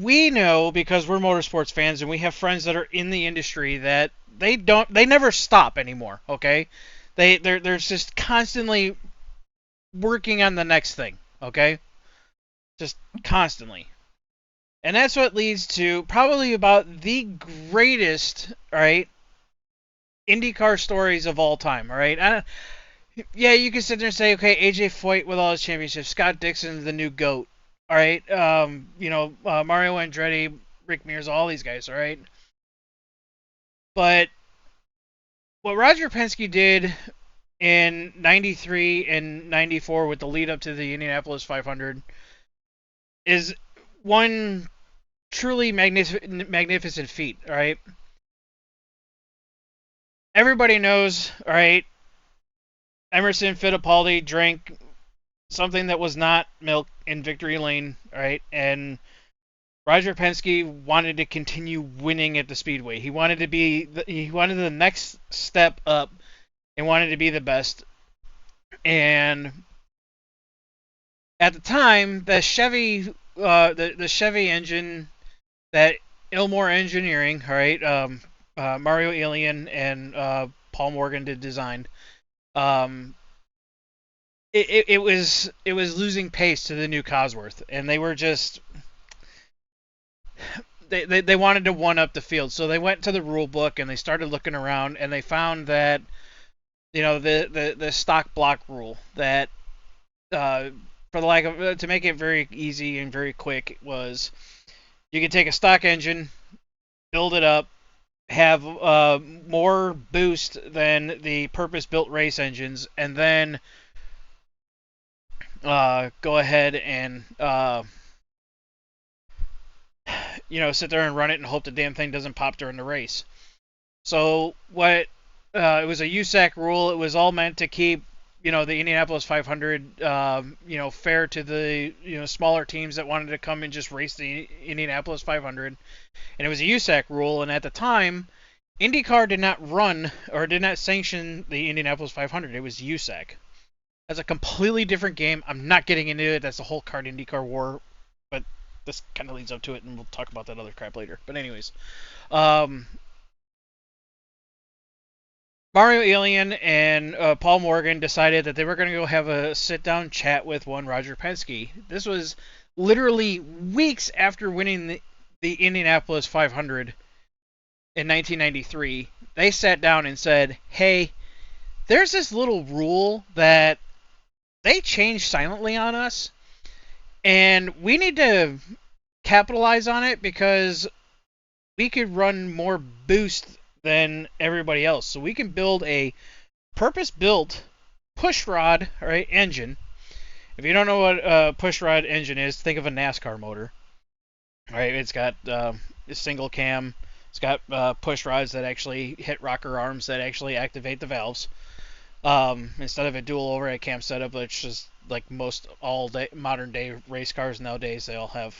We know, because we're motorsports fans and we have friends that are in the industry, that they never stop anymore, okay? They're just constantly working on the next thing, okay? Just constantly. And that's what leads to probably about the greatest, right, IndyCar stories of all time, all right? Yeah, you can sit there and say, okay, AJ Foyt with all his championships, Scott Dixon's the new GOAT, all right? Mario Andretti, Rick Mears, all these guys, all right? But what Roger Penske did in 93 and 94 with the lead up to the Indianapolis 500 is one truly magnificent feat, all right? Everybody knows, all right, Emerson Fittipaldi drank something that was not milk in victory lane, all right? And Roger Penske wanted to continue winning at the Speedway. He wanted the next step up and wanted to be the best. And at the time, the Chevy engine that Ilmore Engineering, all right, Mario Alien and Paul Morgan did design. It was losing pace to the new Cosworth, and they were just they wanted to one up the field, so they went to the rule book and they started looking around, and they found that the stock block rule that for the lack of to make it very easy and very quick was you could take a stock engine, build it up, have more boost than the purpose-built race engines, and then go ahead and sit there and run it and hope the damn thing doesn't pop during the race. So what it was a USAC rule. It was all meant to keep the Indianapolis 500 fair to the smaller teams that wanted to come and just race the Indianapolis 500. And it was a USAC rule, and at the time IndyCar did not run or did not sanction the Indianapolis 500. It was USAC. That's a completely different game. I'm not getting into it. That's the whole card IndyCar war, but this kind of leads up to it, and we'll talk about that other crap later. But anyways, Mario Alien and Paul Morgan decided that they were going to go have a sit-down chat with one Roger Penske. This was literally weeks after winning the Indianapolis 500 in 1993. They sat down and said, hey, there's this little rule that they changed silently on us, and we need to capitalize on it because we could run more boost than everybody else. So we can build a purpose-built pushrod engine. If you don't know what a pushrod engine is, think of a NASCAR motor. Right? It's got a single cam. It's got push rods that actually hit rocker arms that actually activate the valves. Instead of a dual overhead cam setup, which is like most modern day race cars nowadays, they all have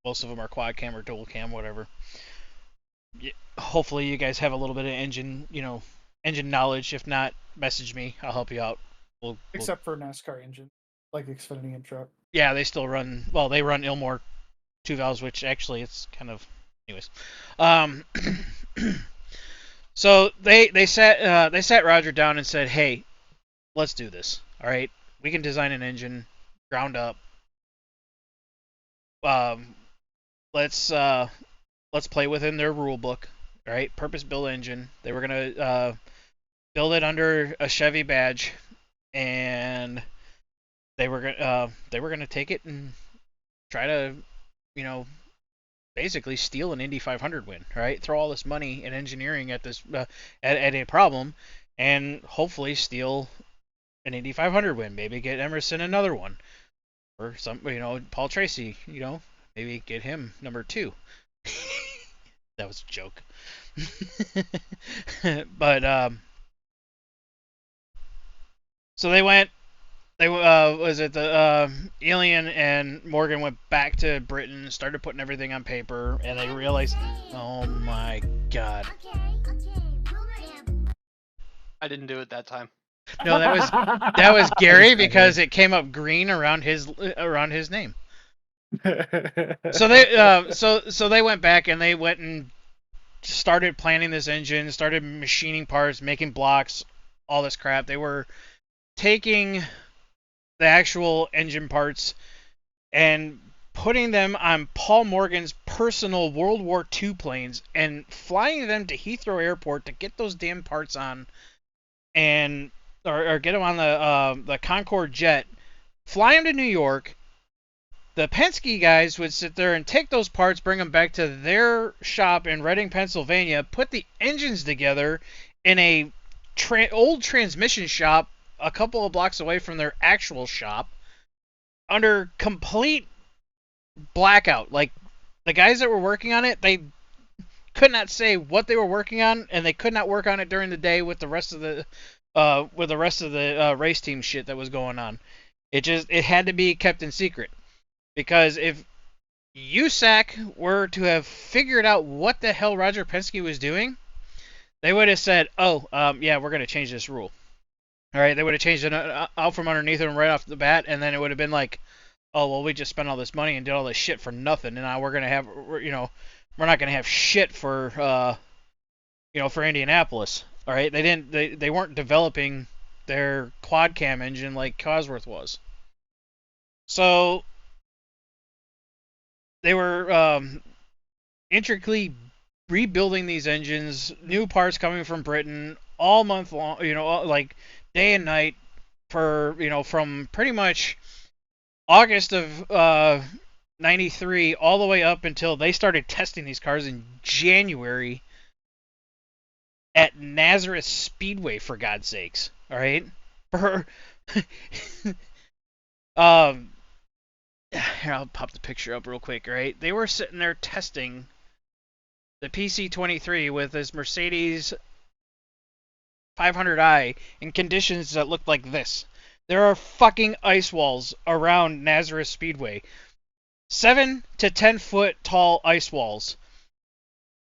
most of them are quad cam or dual cam, whatever. Hopefully you guys have a little bit of engine knowledge. If not, message me. I'll help you out. Except for NASCAR engine, like Xfinity and truck. Yeah, they still run. Well, they run Ilmor 2 valves, which actually it's kind of. Anyways, so they sat Roger down and said, "Hey, let's do this. All right, we can design an engine ground up. Let's play within their rule book. All right, purpose-built engine. They were gonna build it under a Chevy badge, and they were gonna take it and try to, basically steal an Indy 500 win. Right, throw all this money in engineering at this at a problem, and hopefully steal an Indy 500 win. Maybe get Emerson another one, or some Paul Tracy. Maybe get him number 2." That was a joke. But so they went. Was it the Alien and Morgan went back to Britain, started putting everything on paper, and they realized, oh my god. I didn't do it that time. No, that was Garry because it came up green around his name. So they went back and they went and started planning this engine, started machining parts, making blocks, all this crap. They were taking the actual engine parts and putting them on Paul Morgan's personal World War II planes and flying them to Heathrow Airport to get those damn parts on, and or get them on the Concorde jet, fly them to New York. The Penske guys would sit there and take those parts, bring them back to their shop in Reading, Pennsylvania, put the engines together in a old transmission shop a couple of blocks away from their actual shop under complete blackout. Like, the guys that were working on it, they could not say what they were working on, and they could not work on it during the day with the rest of the race team shit that was going on. It had to be kept in secret. Because if USAC were to have figured out what the hell Roger Penske was doing, they would have said, yeah, we're going to change this rule. All right, they would have changed it out from underneath them right off the bat, and then it would have been like, oh, well, we just spent all this money and did all this shit for nothing, and now we're going to have, we're not going to have shit for, for Indianapolis. All right, they weren't developing their quad cam engine like Cosworth was. So they were intricately rebuilding these engines, new parts coming from Britain, all month long, like day and night for, from pretty much August of 93 all the way up until they started testing these cars in January at Nazareth Speedway, for God's sakes. All right? For here, I'll pop the picture up real quick, right? They were sitting there testing the PC23 with this Mercedes 500i in conditions that looked like this. There are fucking ice walls around Nazareth Speedway. 7 to 10 foot tall ice walls.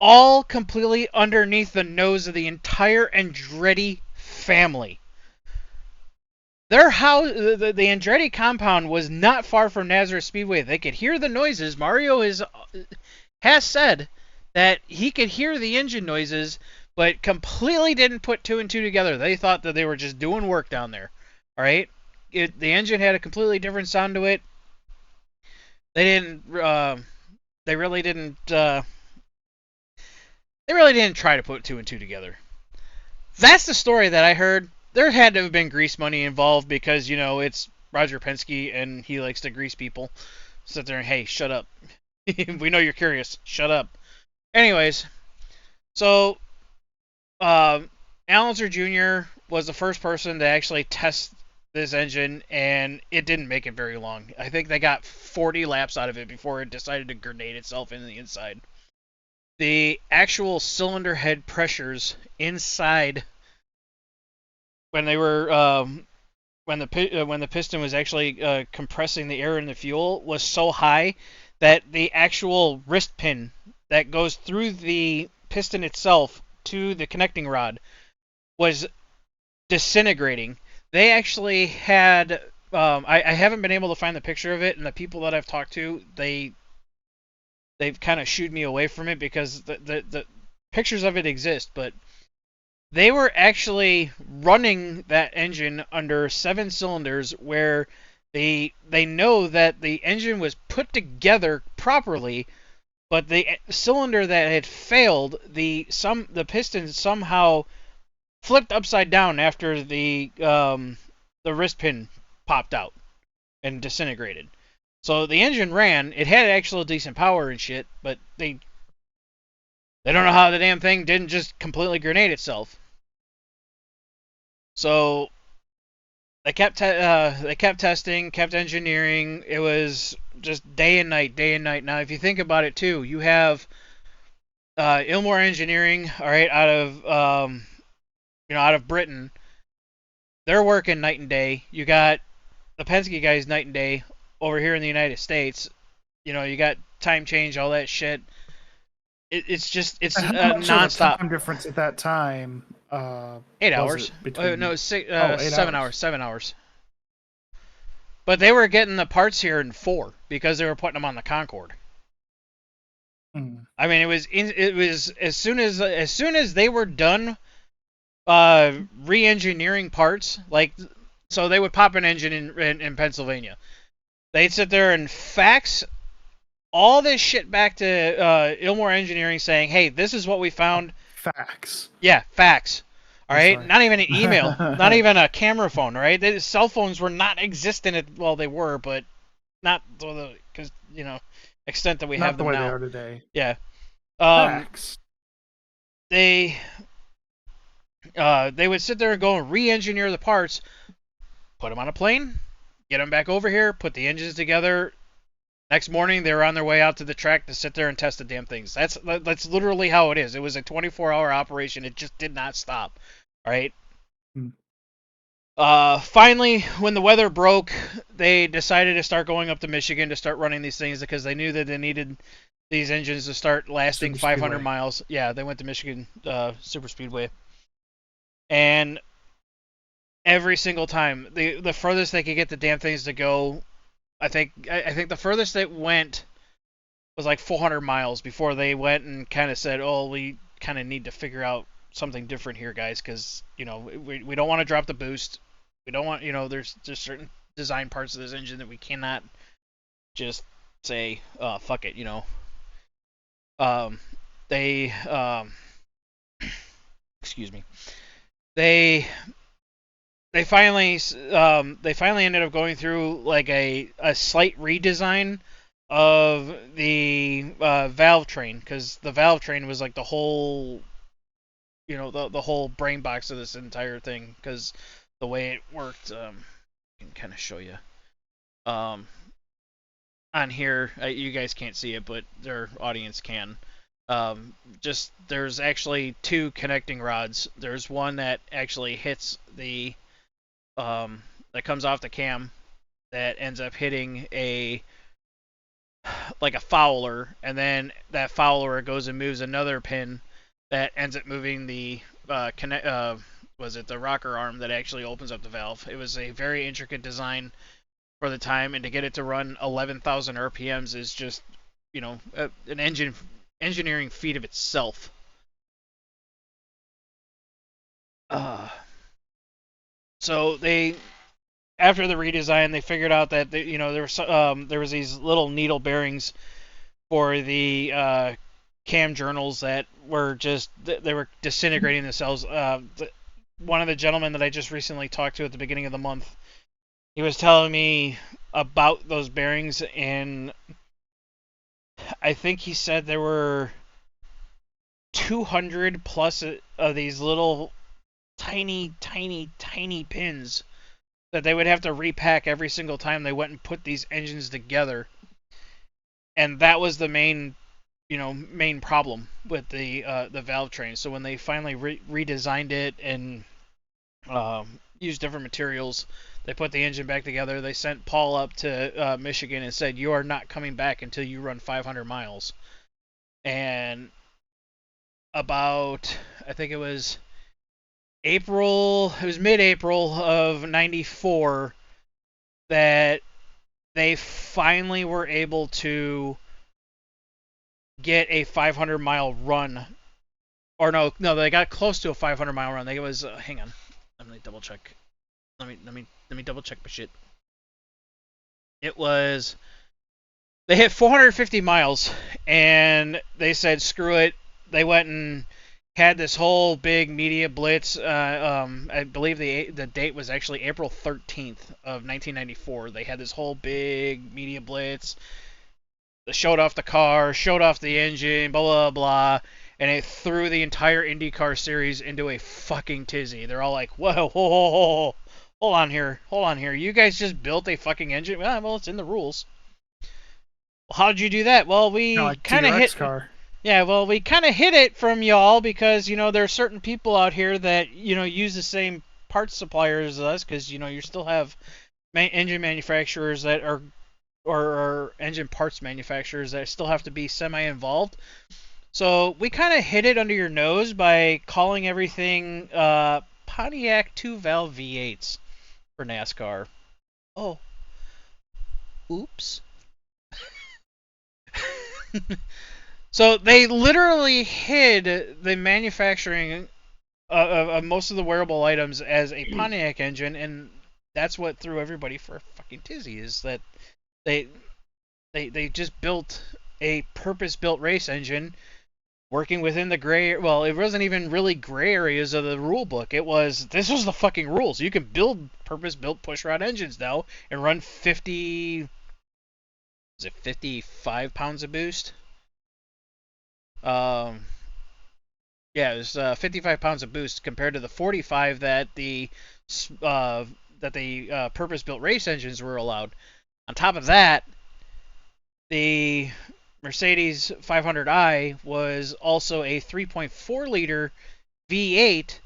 All completely underneath the nose of the entire Andretti family. Their house, the Andretti compound was not far from Nazareth Speedway. They could hear the noises. Mario has said that he could hear the engine noises, but completely didn't put two and two together. They thought that they were just doing work down there. All right, the engine had a completely different sound to it. They didn't. They really didn't. They really didn't try to put two and two together. That's the story that I heard. There had to have been grease money involved because, it's Roger Penske and he likes to grease people. Sit there and, hey, shut up. We know you're curious. Shut up. Anyways, so Alonso Jr. was the first person to actually test this engine, and it didn't make it very long. I think they got 40 laps out of it before it decided to grenade itself into the inside. The actual cylinder head pressures inside when they were when the piston was actually compressing the air in the fuel was so high that the actual wrist pin that goes through the piston itself to the connecting rod was disintegrating. They actually had I haven't been able to find the picture of it, and the people that I've talked to, they've kind of shooed me away from it because the pictures of it exist, but they were actually running that engine under 7 cylinders where they know that the engine was put together properly, but the cylinder that had failed, the piston somehow flipped upside down after the wrist pin popped out and disintegrated. So the engine ran. It had actual decent power and shit, but they don't know how the damn thing didn't just completely grenade itself. So they kept testing, kept engineering. It was just day and night, day and night. Now, if you think about it too, you have Ilmor Engineering, all right, out of Britain. They're working night and day. You got the Penske guys night and day over here in the United States. You got time change, all that shit. It's nonstop. Time difference at that time. 8 hours. Between... No, 7 hours. 7 hours. But they were getting the parts here in 4 because they were putting them on the Concorde. I mean, it was as soon as they were done re-engineering parts, so they would pop an engine in Pennsylvania. They'd sit there and fax all this shit back to Ilmor Engineering saying, hey, this is what we found. Fax. Yeah, fax. All right, sorry. Not even an email, not even a camera phone. Right, the cell phones were not existent. Well, they were, but not because extent that we have them now. Not the way they are today. Yeah. Fax. They would sit there and go and re-engineer the parts, put them on a plane, get them back over here, put the engines together. Next morning, they were on their way out to the track to sit there and test the damn things. That's literally how it is. It was a 24-hour operation. It just did not stop. All right. Finally, when the weather broke, they decided to start going up to Michigan to start running these things because they knew that they needed these engines to start lasting 500 miles. Yeah, they went to Michigan Super Speedway. And every single time, the furthest they could get the damn things to go, I think the furthest they went was like 400 miles before they went and kind of said, oh, we kind of need to figure out something different here, guys, because, we don't want to drop the boost. We don't want, there's just certain design parts of this engine that we cannot just say, fuck it, they, excuse me. they finally ended up going through like a slight redesign of the valve train, because the valve train was like the whole, the whole brain box of this entire thing, because the way it worked. I can kind of show you on here. You guys can't see it, but their audience can. Just there's actually two connecting rods. There's one that actually hits the that comes off the cam, that ends up hitting a fowler, and then that fowler goes and moves another pin that ends up moving the was it the rocker arm that actually opens up the valve. It was a very intricate design for the time, and to get it to run 11,000 RPMs is just, an engineering feat of itself. So after the redesign, they figured out that there was these little needle bearings for the cam journals that were they were disintegrating themselves. One of the gentlemen that I just recently talked to at the beginning of the month, he was telling me about those bearings, and I think he said there were 200 plus of these little tiny pins that they would have to repack every single time they went and put these engines together. And that was the main problem with the valve train. So when they finally redesigned it and used different materials, they put the engine back together. They sent Paul up to Michigan and said, "You are not coming back until you run 500 miles." And about, I think it was mid-April of '94 that they finally were able to get a 500-mile run. Or no, they got close to a 500-mile run. It was, hang on, let me double check. Let me double check my shit. It was, they hit 450 miles, and they said, screw it. They went and had this whole big media blitz. I believe the date was actually April 13th of 1994. They had this whole big media blitz. They showed off the car, showed off the engine, blah, blah, blah, and it threw the entire IndyCar series into a fucking tizzy. They're all like, whoa, hold on here. You guys just built a fucking engine? Well, it's in the rules. Well, how'd you do that? Well, we kind of hit... car. Yeah, well, we kind of hid it from y'all because, there are certain people out here that, use the same parts suppliers as us, because, you still have engine manufacturers that are, or engine parts manufacturers that still have to be semi-involved. So we kind of hid it under your nose by calling everything Pontiac 2-valve V8s for NASCAR. Oh. Oops. So they literally hid the manufacturing of most of the wearable items as a Pontiac engine, and that's what threw everybody for a fucking tizzy, is that they just built a purpose-built race engine working within the gray... Well, it wasn't even really gray areas of the rule book. This was the fucking rules. You can build purpose-built pushrod engines now and run 55 pounds of boost? Yeah, it was 55 pounds of boost compared to the 45 that the purpose-built race engines were allowed. On top of that, the Mercedes 500i was also a 3.4-liter V8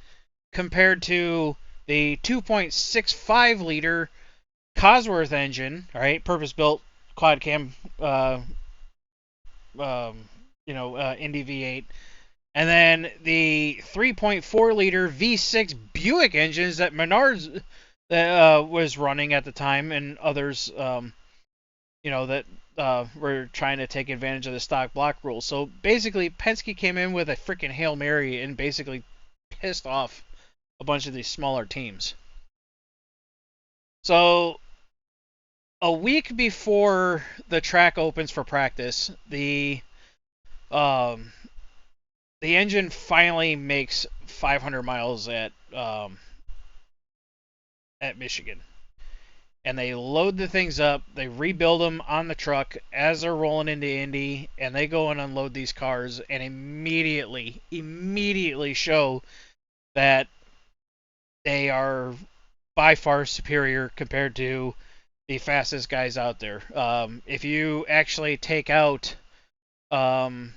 compared to the 2.65-liter Cosworth engine, all right, purpose-built quad cam, Indy V8, and then the 3.4-liter V6 Buick engines that Menards was running at the time, and others, that were trying to take advantage of the stock block rule. So basically, Penske came in with a freaking Hail Mary and basically pissed off a bunch of these smaller teams. So a week before the track opens for practice, the engine finally makes 500 miles at at Michigan. And they load the things up, they rebuild them on the truck as they're rolling into Indy, and they go and unload these cars and immediately show that they are by far superior compared to the fastest guys out there. If you actually take out, the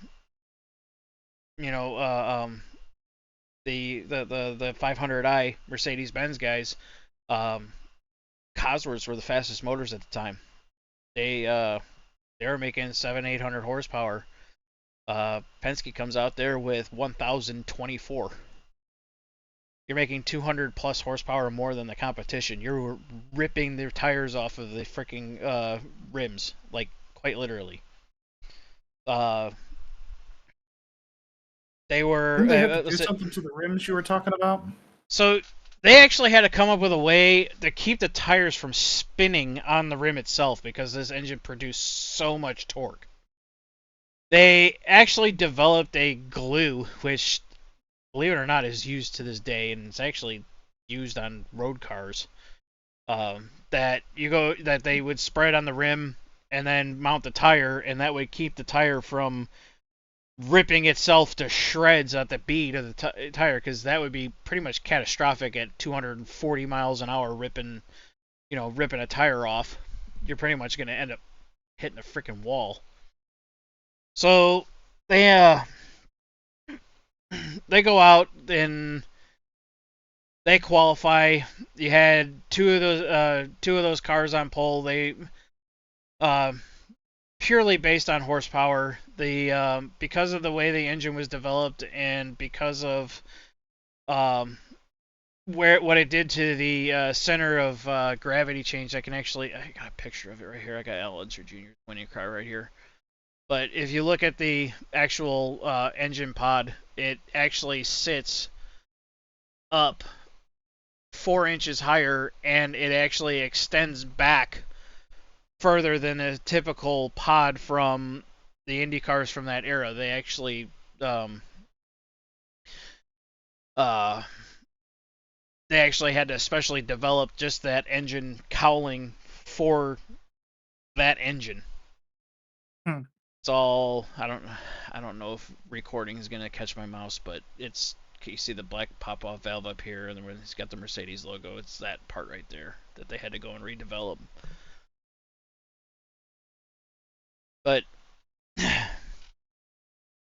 500i Mercedes-Benz guys, Cosworths were the fastest motors at the time. They were making 700-800 horsepower. Penske comes out there with 1,024. You're making 200 plus horsepower more than the competition. You're ripping their tires off of the freaking rims, like quite literally. They were. Didn't they have to do something to the rims you were talking about? So they actually had to come up with a way to keep the tires from spinning on the rim itself because this engine produced so much torque. They actually developed a glue, which, believe it or not, is used to this day, and it's actually used on road cars. That they would spread on the rim and then mount the tire, and that would keep the tire from ripping itself to shreds at the bead of the tire, because that would be pretty much catastrophic at 240 miles an hour ripping a tire off. You're pretty much going to end up hitting a freaking wall. So they go out and they qualify. You had two of those cars on pole. They purely based on horsepower. Because of the way the engine was developed and because of what it did to the center of gravity change, I got a picture of it right here. I got Al Unser Jr.'s winning car right here. But if you look at the actual engine pod, it actually sits up 4 inches higher, and it actually extends back further than a typical pod from the Indy cars from that era. They actually had to specially develop just that engine cowling for that engine. It's all, I don't know if recording is gonna catch my mouse, but it's, you see the black pop-off valve up here, and then when it's got the Mercedes logo, it's that part right there that they had to go and redevelop. But they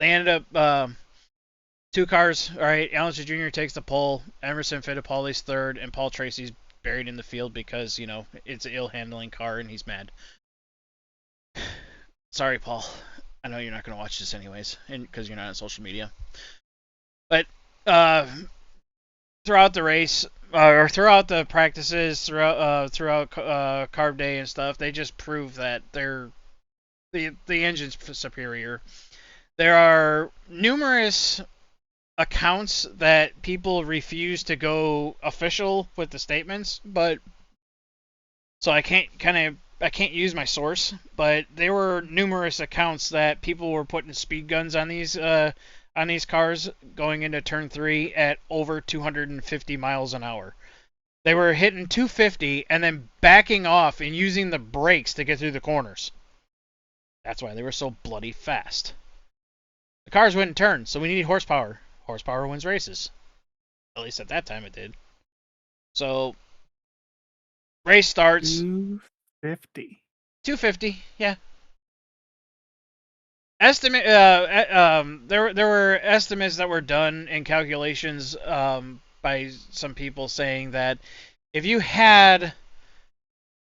ended up 2 cars. All right, Al Unser Jr. takes the pole. Emerson Fittipaldi's third, and Paul Tracy's buried in the field because it's an ill-handling car and he's mad. Sorry, Paul. I know you're not going to watch this anyways, because you're not on social media. But throughout the race, or throughout the practices, throughout carb day and stuff, they just prove that the engine's superior. There are numerous accounts that people refuse to go official with the statements, but so I can't use my source, but there were numerous accounts that people were putting speed guns on these cars going into turn 3 at over 250 miles an hour. They were hitting 250 and then backing off and using the brakes to get through the corners. That's why they were so bloody fast. The cars wouldn't turn, so we need horsepower. Horsepower wins races. At least at that time it did. So race starts. 250, yeah. Estimate. There were estimates that were done and calculations by some people saying that if you had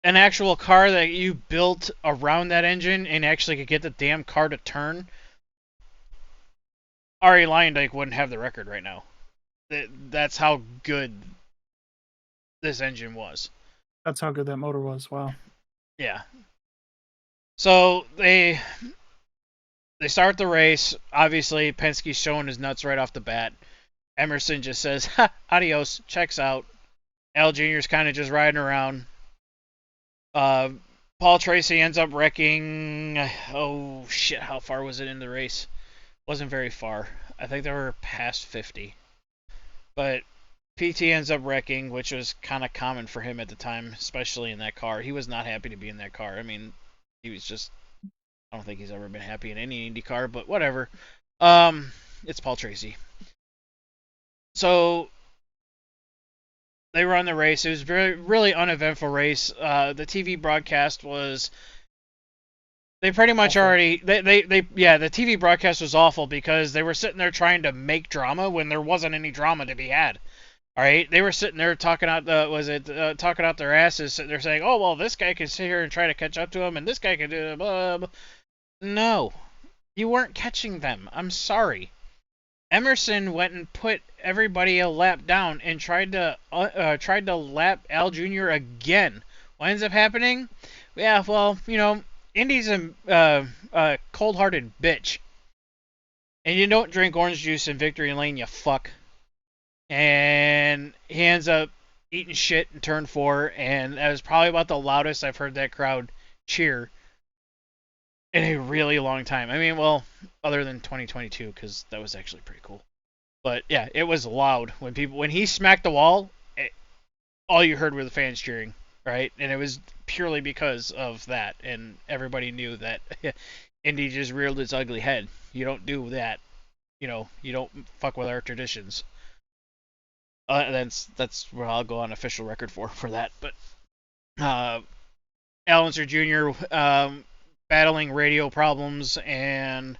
an actual car that you built around that engine and actually could get the damn car to turn, Arie Luyendyk wouldn't have the record right now. That's how good this engine was. That's how good that motor was. Wow. Yeah. So they start the race. Obviously, Penske's showing his nuts right off the bat. Emerson just says, "Ha, adios," checks out. Al Jr.'s kind of just riding around. Paul Tracy ends up wrecking. Oh shit! How far was it in the race? Wasn't very far. I think they were past 50. But PT ends up wrecking, which was kind of common for him at the time, especially in that car. He was not happy to be in that car. I mean, he was just, I don't think he's ever been happy in any Indy car, but whatever. It's Paul Tracy. So they run the race. It was really uneventful race. The TV broadcast was, they pretty much Awful. already, the TV broadcast was awful because they were sitting there trying to make drama when there wasn't any drama to be had. All right, they were sitting there talking out talking out their asses, sitting there saying, "Oh well, this guy can sit here and try to catch up to him, and this guy can do blah, blah." No, you weren't catching them. I'm sorry. Emerson went and put everybody a lap down and tried to lap Al Jr. again. What ends up happening? Yeah, well, Indy's a cold-hearted bitch, and you don't drink orange juice in victory lane, you fuck. And he ends up eating shit in turn 4, and that was probably about the loudest I've heard that crowd cheer in a really long time. I mean, well, other than 2022, because that was actually pretty cool. But yeah, it was loud when he smacked the wall. All you heard were the fans cheering, right? And it was purely because of that, and everybody knew that Indy just reared its ugly head. You don't do that. You don't fuck with our traditions. That's where I'll go on official record for that. But Alonso Jr. Battling radio problems and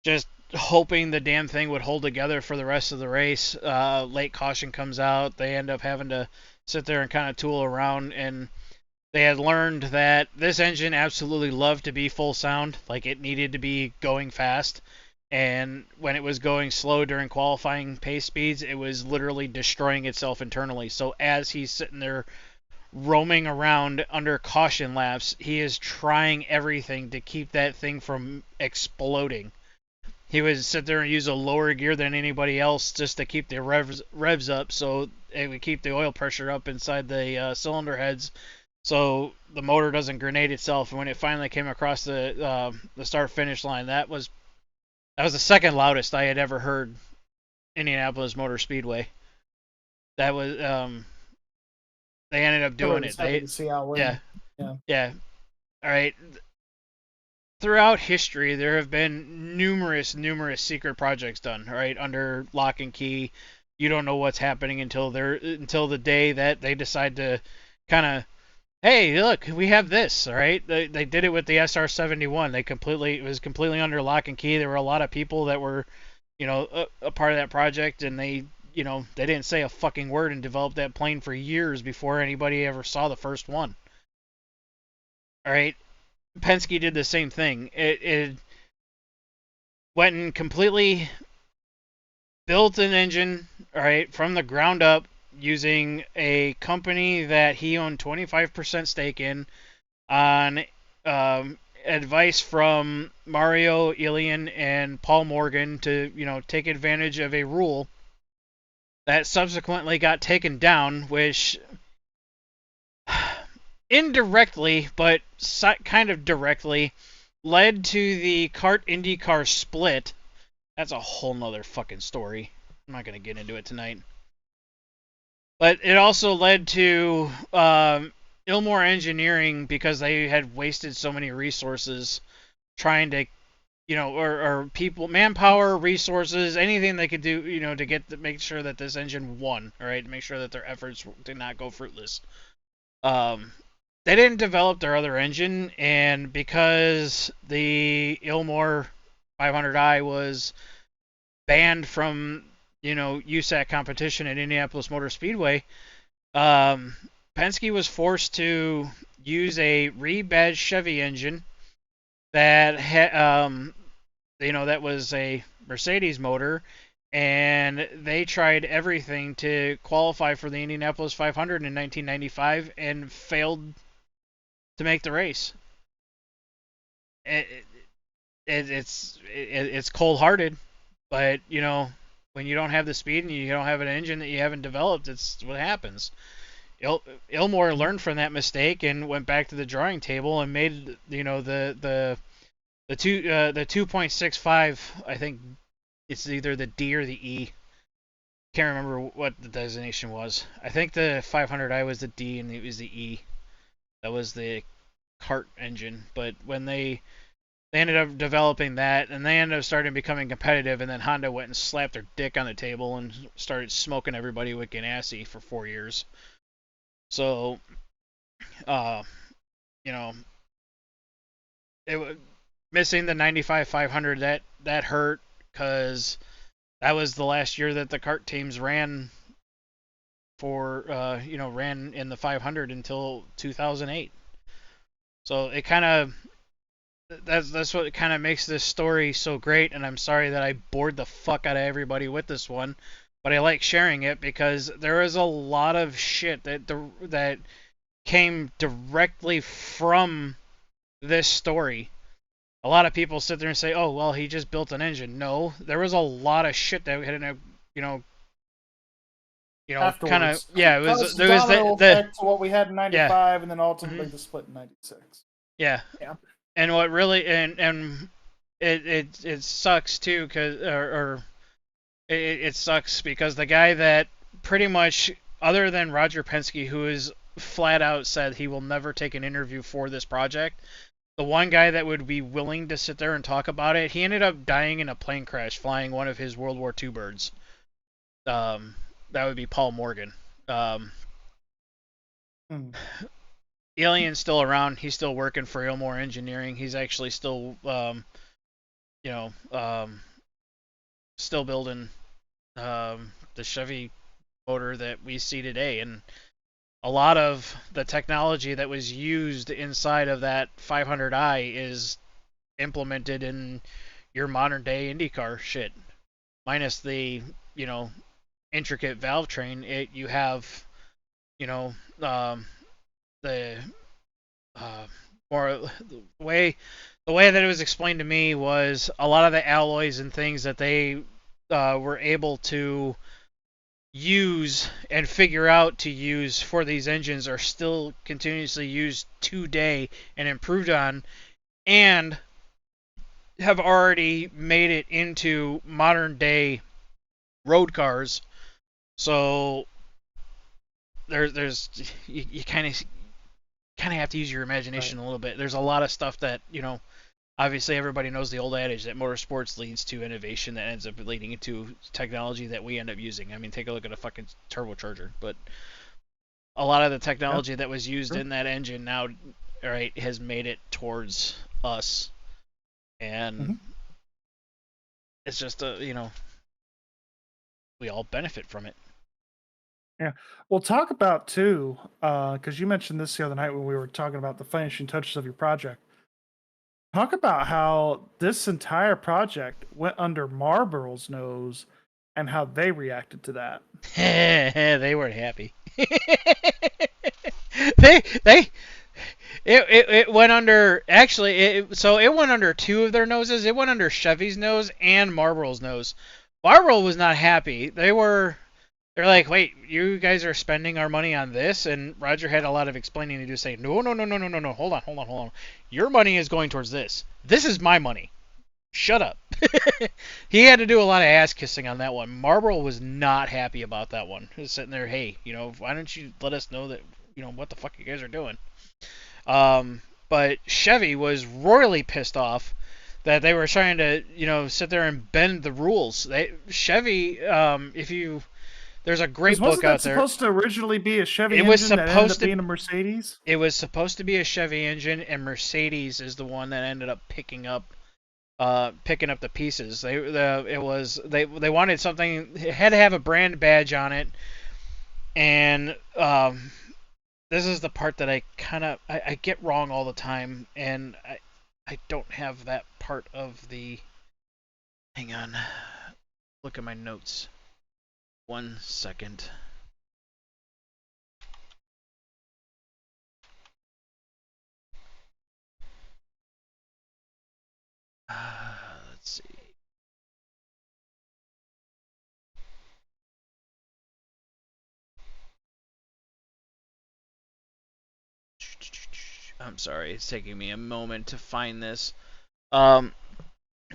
just hoping the damn thing would hold together for the rest of the race. Late caution comes out. They end up having to sit there and kind of tool around, and they had learned that this engine absolutely loved to be full sound, like it needed to be going fast. And when it was going slow during qualifying pace speeds, it was literally destroying itself internally. So as he's sitting there roaming around under caution laps, he is trying everything to keep that thing from exploding. He would sit there and use a lower gear than anybody else just to keep the revs up, so it would keep the oil pressure up inside the cylinder heads, so the motor doesn't grenade itself. And when it finally came across the start-finish line, that was the second loudest I had ever heard Indianapolis Motor Speedway. That was they ended up doing it. Yeah. All right. Throughout history, there have been numerous secret projects done, right, under lock and key. You don't know what's happening until the day that they decide to kind of, hey, look, we have this, all right? They did it with the SR-71. It was completely under lock and key. There were a lot of people that were, a part of that project, and they didn't say a fucking word and developed that plane for years before anybody ever saw the first one. All right? Penske did the same thing. It went and completely built an engine, all right, from the ground up using a company that he owned 25% stake in on advice from Mario Ilian and Paul Morgan to, take advantage of a rule that subsequently got taken down, which indirectly, but kind of directly, led to the kart IndyCar split. That's a whole nother fucking story. I'm not going to get into it tonight. But it also led to Ilmor Engineering, because they had wasted so many resources trying to, or people, manpower, resources, anything they could do, to make sure that this engine won, all right, to make sure that their efforts did not go fruitless. They didn't develop their other engine, and because the Ilmor 500i was banned from, USAC competition at Indianapolis Motor Speedway, Penske was forced to use a rebadged Chevy engine that that was a Mercedes motor, and they tried everything to qualify for the Indianapolis 500 in 1995 and failed to make the race. It's cold-hearted, but when you don't have the speed and you don't have an engine that you haven't developed, it's what happens. Ilmor learned from that mistake and went back to the drawing table and made the 2.65. I think it's either the D or the E. can't remember what the designation was. I think the 500i was the D and it was the E. That was the kart engine. But when they ended up developing that, and they ended up starting becoming competitive, and then Honda went and slapped their dick on the table and started smoking everybody with Ganassi for 4 years. So, you know, missing the 95 500 that hurt because that was the last year that the kart teams ran for ran in the 500 until 2008. So it kind of that's what kind of makes this story so great, and I'm sorry that I bored the fuck out of everybody with this one, but I like sharing it because there is a lot of shit that came directly from this story. A lot of people sit there and say, "Oh, well, he just built an engine." No, there was a lot of shit that had, kind of, yeah. It was there was the effect to what we had in '95, yeah. and then ultimately the split in '96. Yeah. Yeah. And what really and it sucks too, it sucks because the guy that pretty much, other than Roger Penske, who is flat out said he will never take an interview for this project, the one guy that would be willing to sit there and talk about it, he ended up dying in a plane crash flying one of his World War II birds. That would be Paul Morgan. Alien's still around. He's still working for Ilmore Engineering. He's actually still, still building the Chevy motor that we see today. And a lot of the technology that was used inside of that 500i is implemented in your modern day IndyCar shit, minus the intricate valve train. You have the more the way that it was explained to me was a lot of the alloys and things that they were able to use and figure out to use for these engines are still continuously used today and improved on, and have already made it into modern day road cars. So there's you kind of have to use your imagination a little bit. There's a lot of stuff that, obviously everybody knows the old adage that motorsports leads to innovation that ends up leading into technology that we end up using. I mean, take a look at a fucking turbocharger. But a lot of the technology that was used in that engine now, right, has made it towards us. And it's just we all benefit from it. Yeah. Well, talk about too, because you mentioned this the other night when we were talking about the finishing touches of your project. Talk about how this entire project went under Marlboro's nose and how they reacted to that. They weren't happy. It went under, actually, it went under two of their noses. It went under Chevy's nose and Marlboro's nose. Marlboro was not happy. They're like, wait, you guys are spending our money on this? And Roger had a lot of explaining to do, saying, no, hold on. Your money is going towards this. This is my money. Shut up. He had to do a lot of ass kissing on that one. Marlboro was not happy about that one. He was sitting there, hey, why don't you let us know that, what the fuck you guys are doing? But Chevy was royally pissed off that they were trying to, sit there and bend the rules. Chevy, there's a great book out there. Was supposed to originally be a Chevy engine that ended up being a Mercedes? It was supposed to be a Chevy engine, and Mercedes is the one that ended up picking up the pieces. They wanted something. It had to have a brand badge on it, and this is the part that I get wrong all the time, and I don't have that part of the. Hang on, look at my notes. 1 second. Let's see. I'm sorry, it's taking me a moment to find this.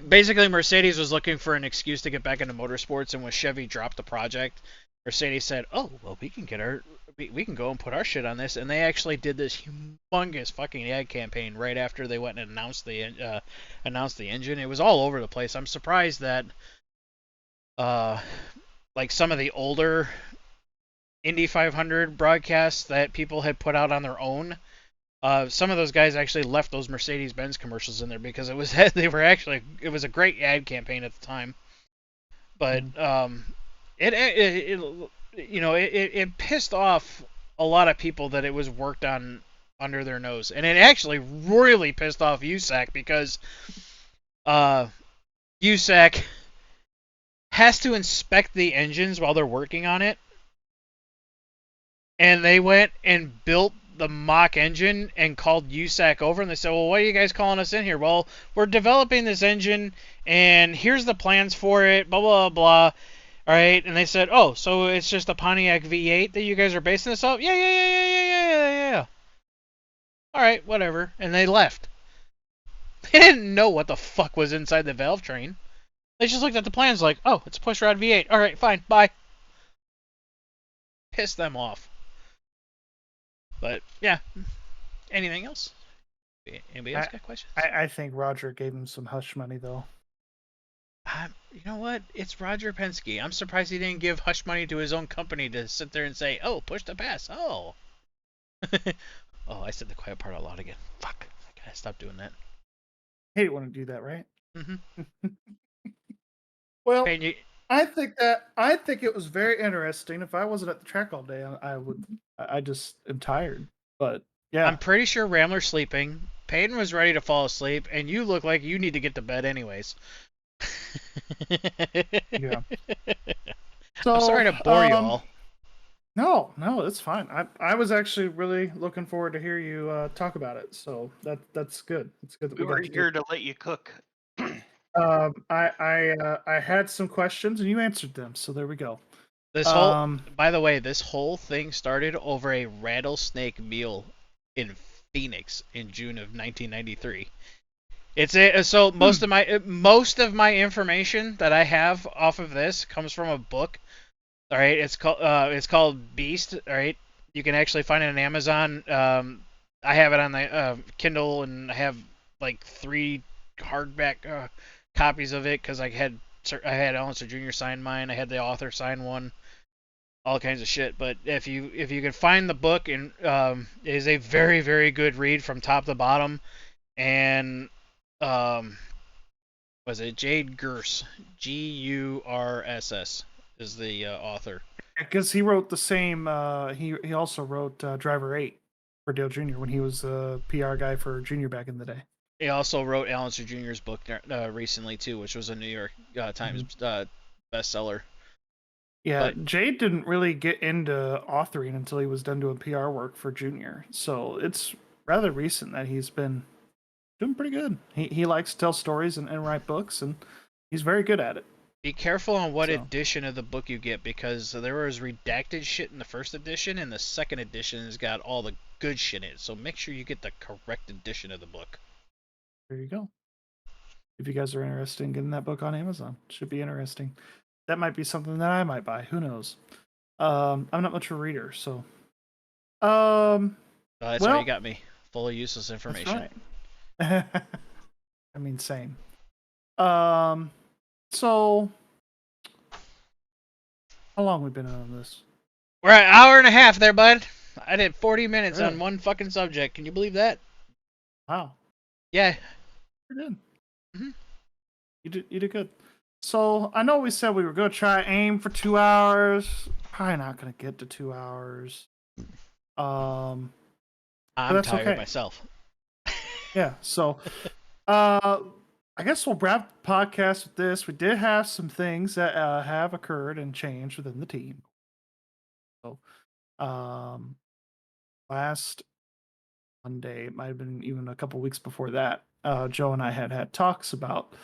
basically Mercedes was looking for an excuse to get back into motorsports, and when Chevy dropped the project, Mercedes said, "Oh, well, we can go and put our shit on this," and they actually did this humongous fucking ad campaign right after they went and announced the engine. It was all over the place. I'm surprised that like some of the older Indy 500 broadcasts that people had put out on their own. Some of those guys actually left those Mercedes-Benz commercials in there because it was it was a great ad campaign at the time. But it pissed off a lot of people that it was worked on under their nose, and it actually really pissed off USAC because USAC has to inspect the engines while they're working on it, and they went and built the mock engine and called USAC over, and they said, well, why are you guys calling us in here? Well, we're developing this engine, and here's the plans for it, blah, blah, blah. All right, and they said, oh, so it's just a Pontiac V8 that you guys are basing this off? Yeah. All right, whatever. And they left. They didn't know what the fuck was inside the valve train. They just looked at the plans like, oh, it's a pushrod V8. All right, fine, bye. Pissed them off. But, yeah. Anything else? Anybody else got questions? I think Roger gave him some hush money, though. You know what? It's Roger Penske. I'm surprised he didn't give hush money to his own company to sit there and say, oh, push the pass. Oh. Oh, I said the quiet part out loud again. Fuck. I gotta stop doing that. Hey, you want to do that, right? Mm-hmm. Well, I think it was very interesting. If I wasn't at the track all day, I just am tired. But yeah, I'm pretty sure Ramler's sleeping. Peyton was ready to fall asleep, and you look like you need to get to bed anyways. Yeah. So, I'm sorry to bore you all. No, it's fine. I was actually really looking forward to hear you talk about it. So that's good. It's good that We we were got here to let you cook. I had some questions and you answered them. So there we go. By the way, this whole thing started over a rattlesnake meal in Phoenix in June of 1993. So most of my information that I have off of this comes from a book. All right, it's called Beast. All right, you can actually find it on Amazon. I have it on the Kindle, and I have like 3 hardback copies of it because I had Alan Jr. sign mine. I had the author sign one. All kinds of shit. But if you can find the book, and it is a very, very good read from top to bottom, and was it Jade Gurss? Gurss is the author. Because he wrote the same. He also wrote Driver 8 for Dale Jr. when he was the PR guy for Junior back in the day. He also wrote Alan Jr.'s book recently too, which was a New York Times bestseller. Yeah, But Jade didn't really get into authoring until he was done doing PR work for Junior. So it's rather recent that he's been doing pretty good. He likes to tell stories and write books, and he's very good at it. be careful on what edition of the book you get, because there was redacted shit in the first edition, and the second edition has got all the good shit in it. So make sure you get the correct edition of the book. There you go. If you guys are interested in getting that book on Amazon, should be interesting. That might be something that I might buy. Who knows? I'm not much of a reader, so. That's why you got me. Full of useless information. That's right. I mean, same. So, how long we been on this? We're at an hour and a half there, bud. I did 40 minutes Really? on one fucking subject. Can you believe that? Wow. Yeah. You're good. Mm-hmm. You did good. So, I know we said we were going to try aim for 2 hours. Probably not going to get to 2 hours. I'm that's tired okay. myself. Yeah, so I guess we'll wrap the podcast with this. We did have some things that have occurred and changed within the team. So, last Monday, it might have been even a couple weeks before that, Joe and I had talks about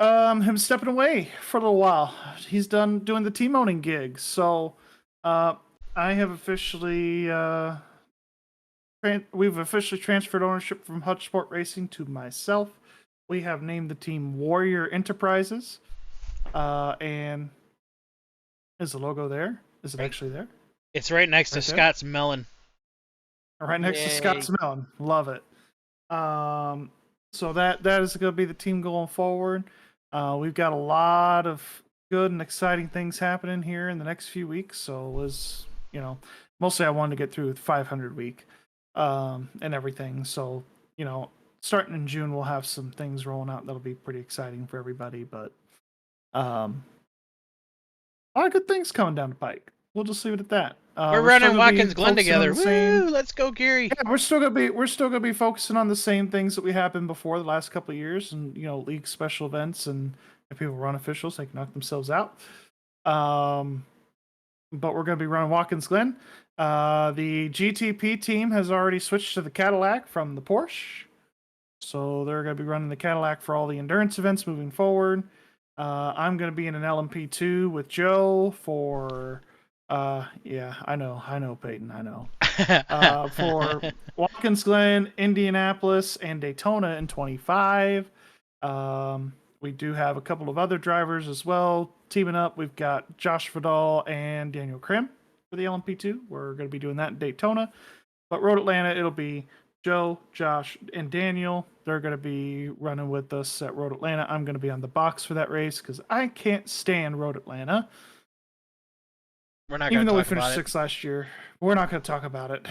him stepping away for a little while. He's done doing the team owning gig. So, I have officially we've officially transferred ownership from Hutch Sport Racing to myself. we have named the team Warrior Enterprises. And is the logo there? Is it actually there? It's right next to Right there? Scott's melon. Right next to Yay. Scott's Melon. Love it. So that is going to be the team going forward. We've got a lot of good and exciting things happening here in the next few weeks. So it was, mostly I wanted to get through with 500 week and everything. So, starting in June, we'll have some things rolling out that'll be pretty exciting for everybody. But a lot of good things coming down the pike. We'll just leave it at that. We're still running gonna be Watkins Glen focusing on together. the same- Woo! Let's go, Garry. Yeah, we're still gonna be focusing on the same things that we have been before the last couple of years, and league special events, and if people run officials, they can knock themselves out. But we're gonna be running Watkins Glen. The GTP team has already switched to the Cadillac from the Porsche, so they're gonna be running the Cadillac for all the endurance events moving forward. I'm gonna be in an LMP2 with Joe for. Yeah, I know, Peyton, I know. For Watkins Glen, Indianapolis, and Daytona in 25. We do have a couple of other drivers as well teaming up. We've got Josh Vidal and Daniel Krim for the LMP2. We're going to be doing that in Daytona. But Road Atlanta, it'll be Joe, Josh, and Daniel. They're going to be running with us at Road Atlanta. I'm going to be on the box for that race because I can't stand Road Atlanta. We're not Even going to though we talk finished about it. sixth last year, we're not going to talk about it.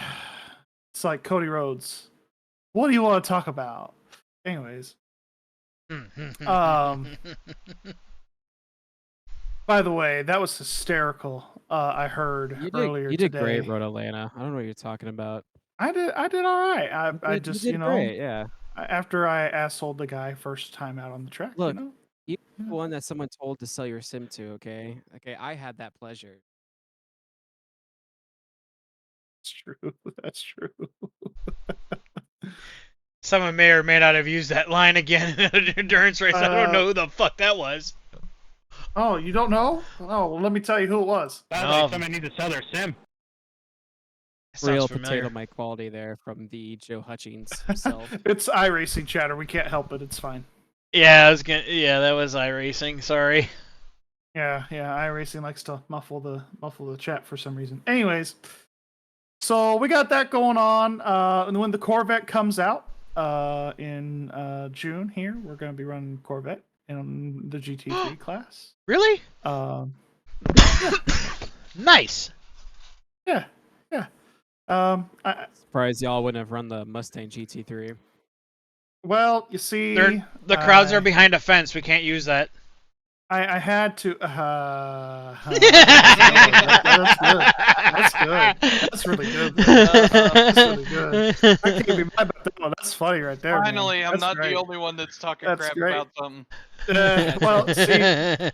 It's like Cody Rhodes. What do you want to talk about? Anyways, by the way, that was hysterical. I heard earlier You did today. great, Road Atlanta. I don't know what you're talking about. I did all right. I just you did great, yeah. after I assholed the guy first time out on the track. Look, you're the one that someone told to sell your sim to. Okay, I had that pleasure. That's true. That's true. Someone may or may not have used that line again in an endurance race. I don't know who the fuck that was. Oh, you don't know? Oh, well, let me tell you who it was. Sounds like somebody needs to sell their sim. Real Sounds familiar. potato Mike quality there from the Joe Hutchings himself. It's iRacing chatter. We can't help it. It's fine. Yeah, that was iRacing. Sorry. Yeah, iRacing likes to muffle the chat for some reason. Anyways, so we got that going on. And when the Corvette comes out in June here, we're going to be running Corvette in the GT3 class. Really? Nice. Yeah. Surprised y'all wouldn't have run the Mustang GT3. Well, you see, The crowds are behind a fence. We can't use that. I had to. That's good. That's really good. That's really good. I can't be mad about that one. That's funny right there. Finally, man. I'm That's not great. the only one that's talking That's crap great. about something. Well, see,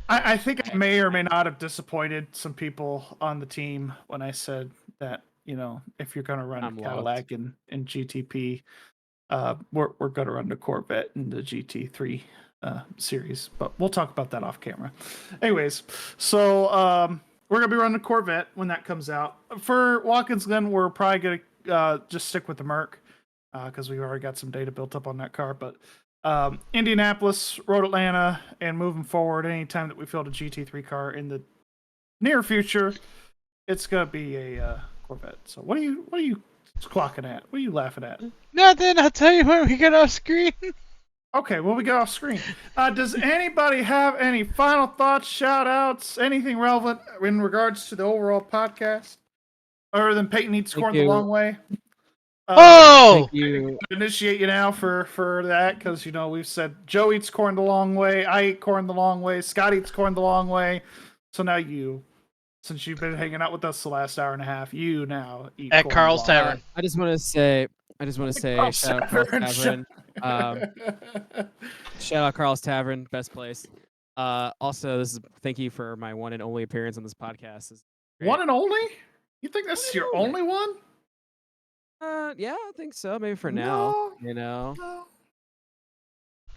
I think I may or may not have disappointed some people on the team when I said that, if you're going to run I'm a Cadillac in GTP, we're going to run the Corvette in the GT3 series, but we'll talk about that off camera. Anyways, so we're going to be running the Corvette when that comes out. For Watkins Glen, we're probably going to just stick with the Merc because we've already got some data built up on that car, but Indianapolis, Road Atlanta, and moving forward, anytime that we field a GT3 car in the near future, it's gonna be a Corvette. So what are you clocking at? What are you laughing at? Nothing. I'll tell you when we get off screen. Okay, well, we got off screen. Does anybody have any final thoughts, shout outs, anything relevant in regards to the overall podcast? Other than Peyton eats corn the long way? Oh! Thank you. Initiate you now for that because we've said Joe eats corn the long way, I eat corn the long way, Scott eats corn the long way. So now since you've been hanging out with us the last hour and a half, you now eat At corn Carl's the long Tavern. I just want to say, Carl's shout out Carl's Tavern. Tavern. Shout out Carl's Tavern, best place. Also, thank you for my one and only appearance on this podcast. This is great. One and only? You think this is your only one? Yeah, I think so. Maybe for now. No.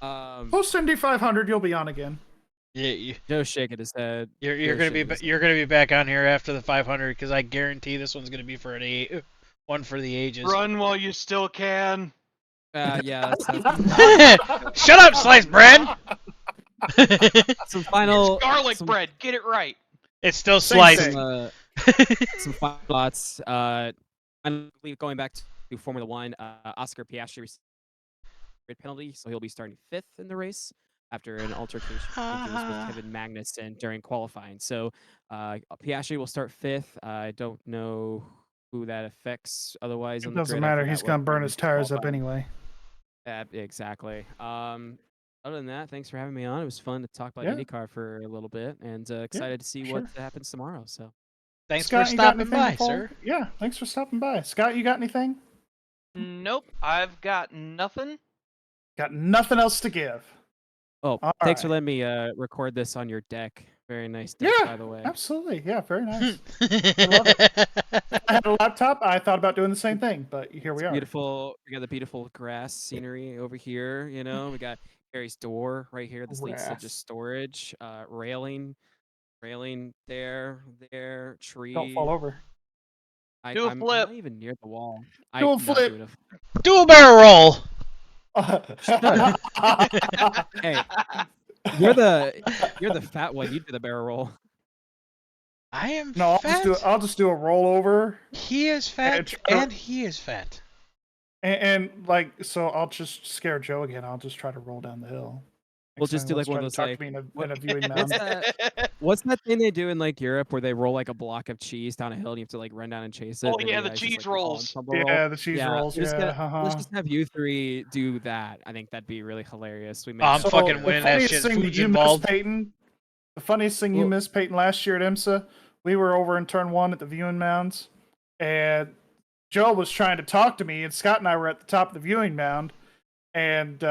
No. Post Indy 500, you'll be on again. Yeah, Joe's shaking his head. you're gonna be back on here after the 500 because I guarantee this one's gonna be for one for the ages. Run while you still can. Yeah, that's Shut up, sliced bread. some final It's garlic some, bread. Get it right. It's still Same sliced. thing. some final thoughts. Finally, going back to Formula One, Oscar Piastri received a grid penalty, so he'll be starting 5th in the race after an altercation I think it was with Kevin Magnussen during qualifying. So Piastri will start 5th. I don't know who that affects otherwise It on the doesn't grid. I matter. forgot He's what gonna burn time his he tires up qualified. anyway. Exactly. Other than that, thanks for having me on. It was fun to talk about Yeah. IndyCar for a little bit, and excited to see sure. what happens tomorrow. So Thanks Scott, for you got stopping anything by, before? sir. Yeah, thanks for stopping by. Scott, you got anything? Nope, I've got nothing. Got nothing else to give. oh, All thanks for right. letting me record this on your deck. Very nice deck, Yeah, by the way. absolutely. Yeah, very nice. love it. If I had a laptop, I thought about doing the same thing, but here we are. Beautiful. We got the beautiful grass scenery over here. You know, we got Gary's door right here. This leads to Grass. just storage. Railing there, tree. Don't fall over. Do a I'm flip. not even near the wall. Do a I'm not flip. doing Do a barrel roll. Hey, you're the fat one. You do the barrel roll. I am No, fat. I'll just do a rollover, He is fat, try to- and he is fat. and like so. I'll just scare Joe again. I'll just try to roll down the hill. We'll Next just time do he like one of wants those to talk like to me what- in a viewing what's mound. that? What's that thing they do in like Europe where they roll like a block of cheese down a hill and you have to like run down and chase it? Oh, and yeah, you the guys cheese just, like, fall and rolls. tumble roll? Yeah, the cheese Yeah, rolls. we're just Yeah, gonna- Let's just have you three do that. I think that'd be really hilarious. We make I'm that fucking work. winning the that funniest shit. thing that Food's you involved. missed, Peyton. The funniest thing you Well- missed, Peyton, last year at IMSA, we were over in turn 1 at the viewing mounds, and Joe was trying to talk to me, and Scott and I were at the top of the viewing mound, and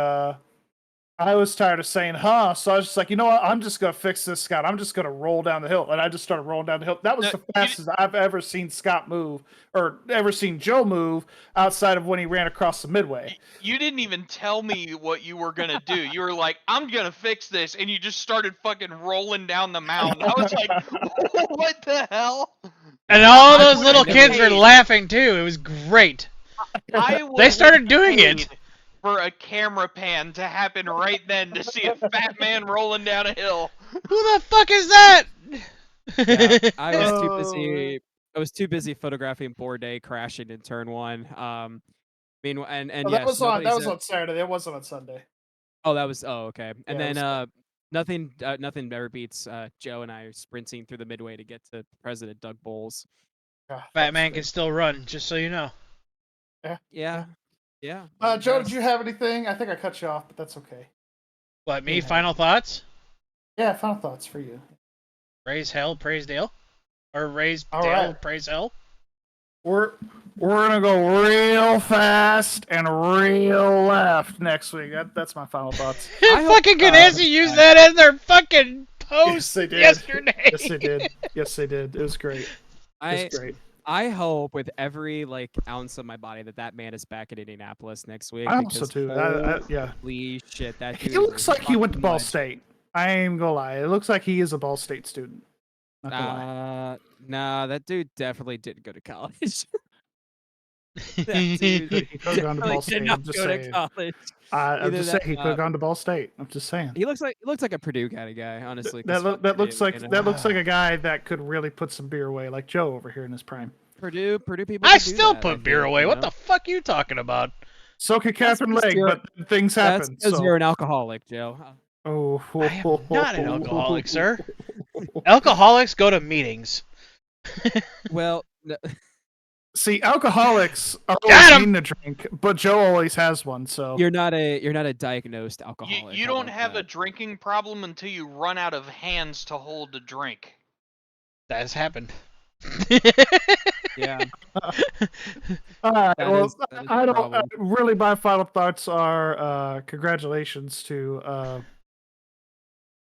I was tired of saying, huh? So I was just like, you know what? I'm just going to fix this, Scott. I'm just going to roll down the hill. And I just started rolling down the hill. That was No, the you fastest I've ever seen Scott move or ever seen Joe move outside of when he ran across the midway. You didn't even tell me what you were gonna do. You were like, "I'm gonna fix this," and you just started fucking rolling down the mountain. I was like, "What the hell?" And all I those would've little kids were paid- laughing too. It was great. I They would started have doing it. paid for a camera pan to happen right then to see a fat man rolling down a hill. Who the fuck is that? Yeah, I was too Oh, busy. I was too busy photographing Bourdais crashing in turn 1. Meanwhile, and Oh, yes, that was on nobody's on Saturday. That wasn't on Sunday. okay. And Yeah, it then was nothing ever beats Joe and I sprinting through the midway to get to President Doug Bowles. Ah, that Fat was man good. can still run, just so you know. Yeah. Joe, did you have anything? I think I cut you off, but that's okay. What, me? Yeah. Final thoughts? Yeah, final thoughts for you. Raise hell, praise Dale? Or raise All Dale, right. praise hell? We're gonna go real fast and real left next week. That's my final thoughts. Fucking Ganassi used that as their fucking post they did. yesterday. Yes, they did. Yes, they did. It was great. It was great. I hope with every like ounce of my body that man is back in Indianapolis next week. I hope so because too. Yeah. Holy shit, that dude He looks is like he went to fucking Ball much. State. I ain't gonna lie. It looks like he is a Ball State student. Not gonna lie. Nah, that dude definitely didn't go to college. That He dude could have gone to definitely Ball did State. not I'm just go to saying. college. I'm Either just that, saying he could have gone to Ball State. I'm just saying. He looks like a Purdue kind of guy, honestly. 'cause That fuck looks Purdue, like you know? that looks like a guy that could really put some beer away, like Joe over here in his prime. Purdue people. I can do still that, put I beer think, away. you What know? the fuck you talking about? So could Catherine because Legg, you're- but things That's happen. because So. you're an alcoholic, Joe. Oh, I am not an alcoholic, sir. Alcoholics go to meetings. Well, See, alcoholics are Got always 'em! needing a drink, but Joe always has one. So you're not a diagnosed alcoholic. You how don't about have a that? drinking problem until you run out of hands to hold a drink. That has happened. Yeah. all right. That Well, is I the don't problem. really. My final thoughts are congratulations to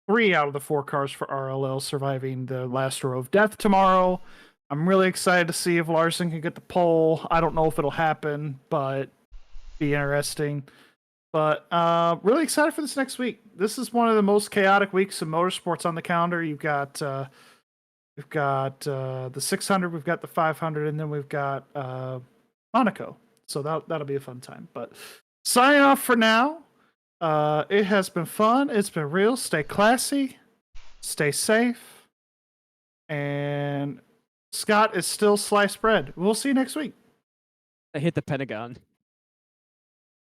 3 out of the 4 cars for RLL surviving the last row of death tomorrow. I'm really excited to see if Larson can get the pole. I don't know if it'll happen, but be interesting. But really excited for this next week. This is one of the most chaotic weeks of motorsports on the calendar. We've got the 600, we've got the 500, and then we've got Monaco. So that'll be a fun time. But signing off for now. It has been fun. It's been real. Stay classy. Stay safe. And Scott is still sliced bread. We'll see you next week. I hit the Pentagon.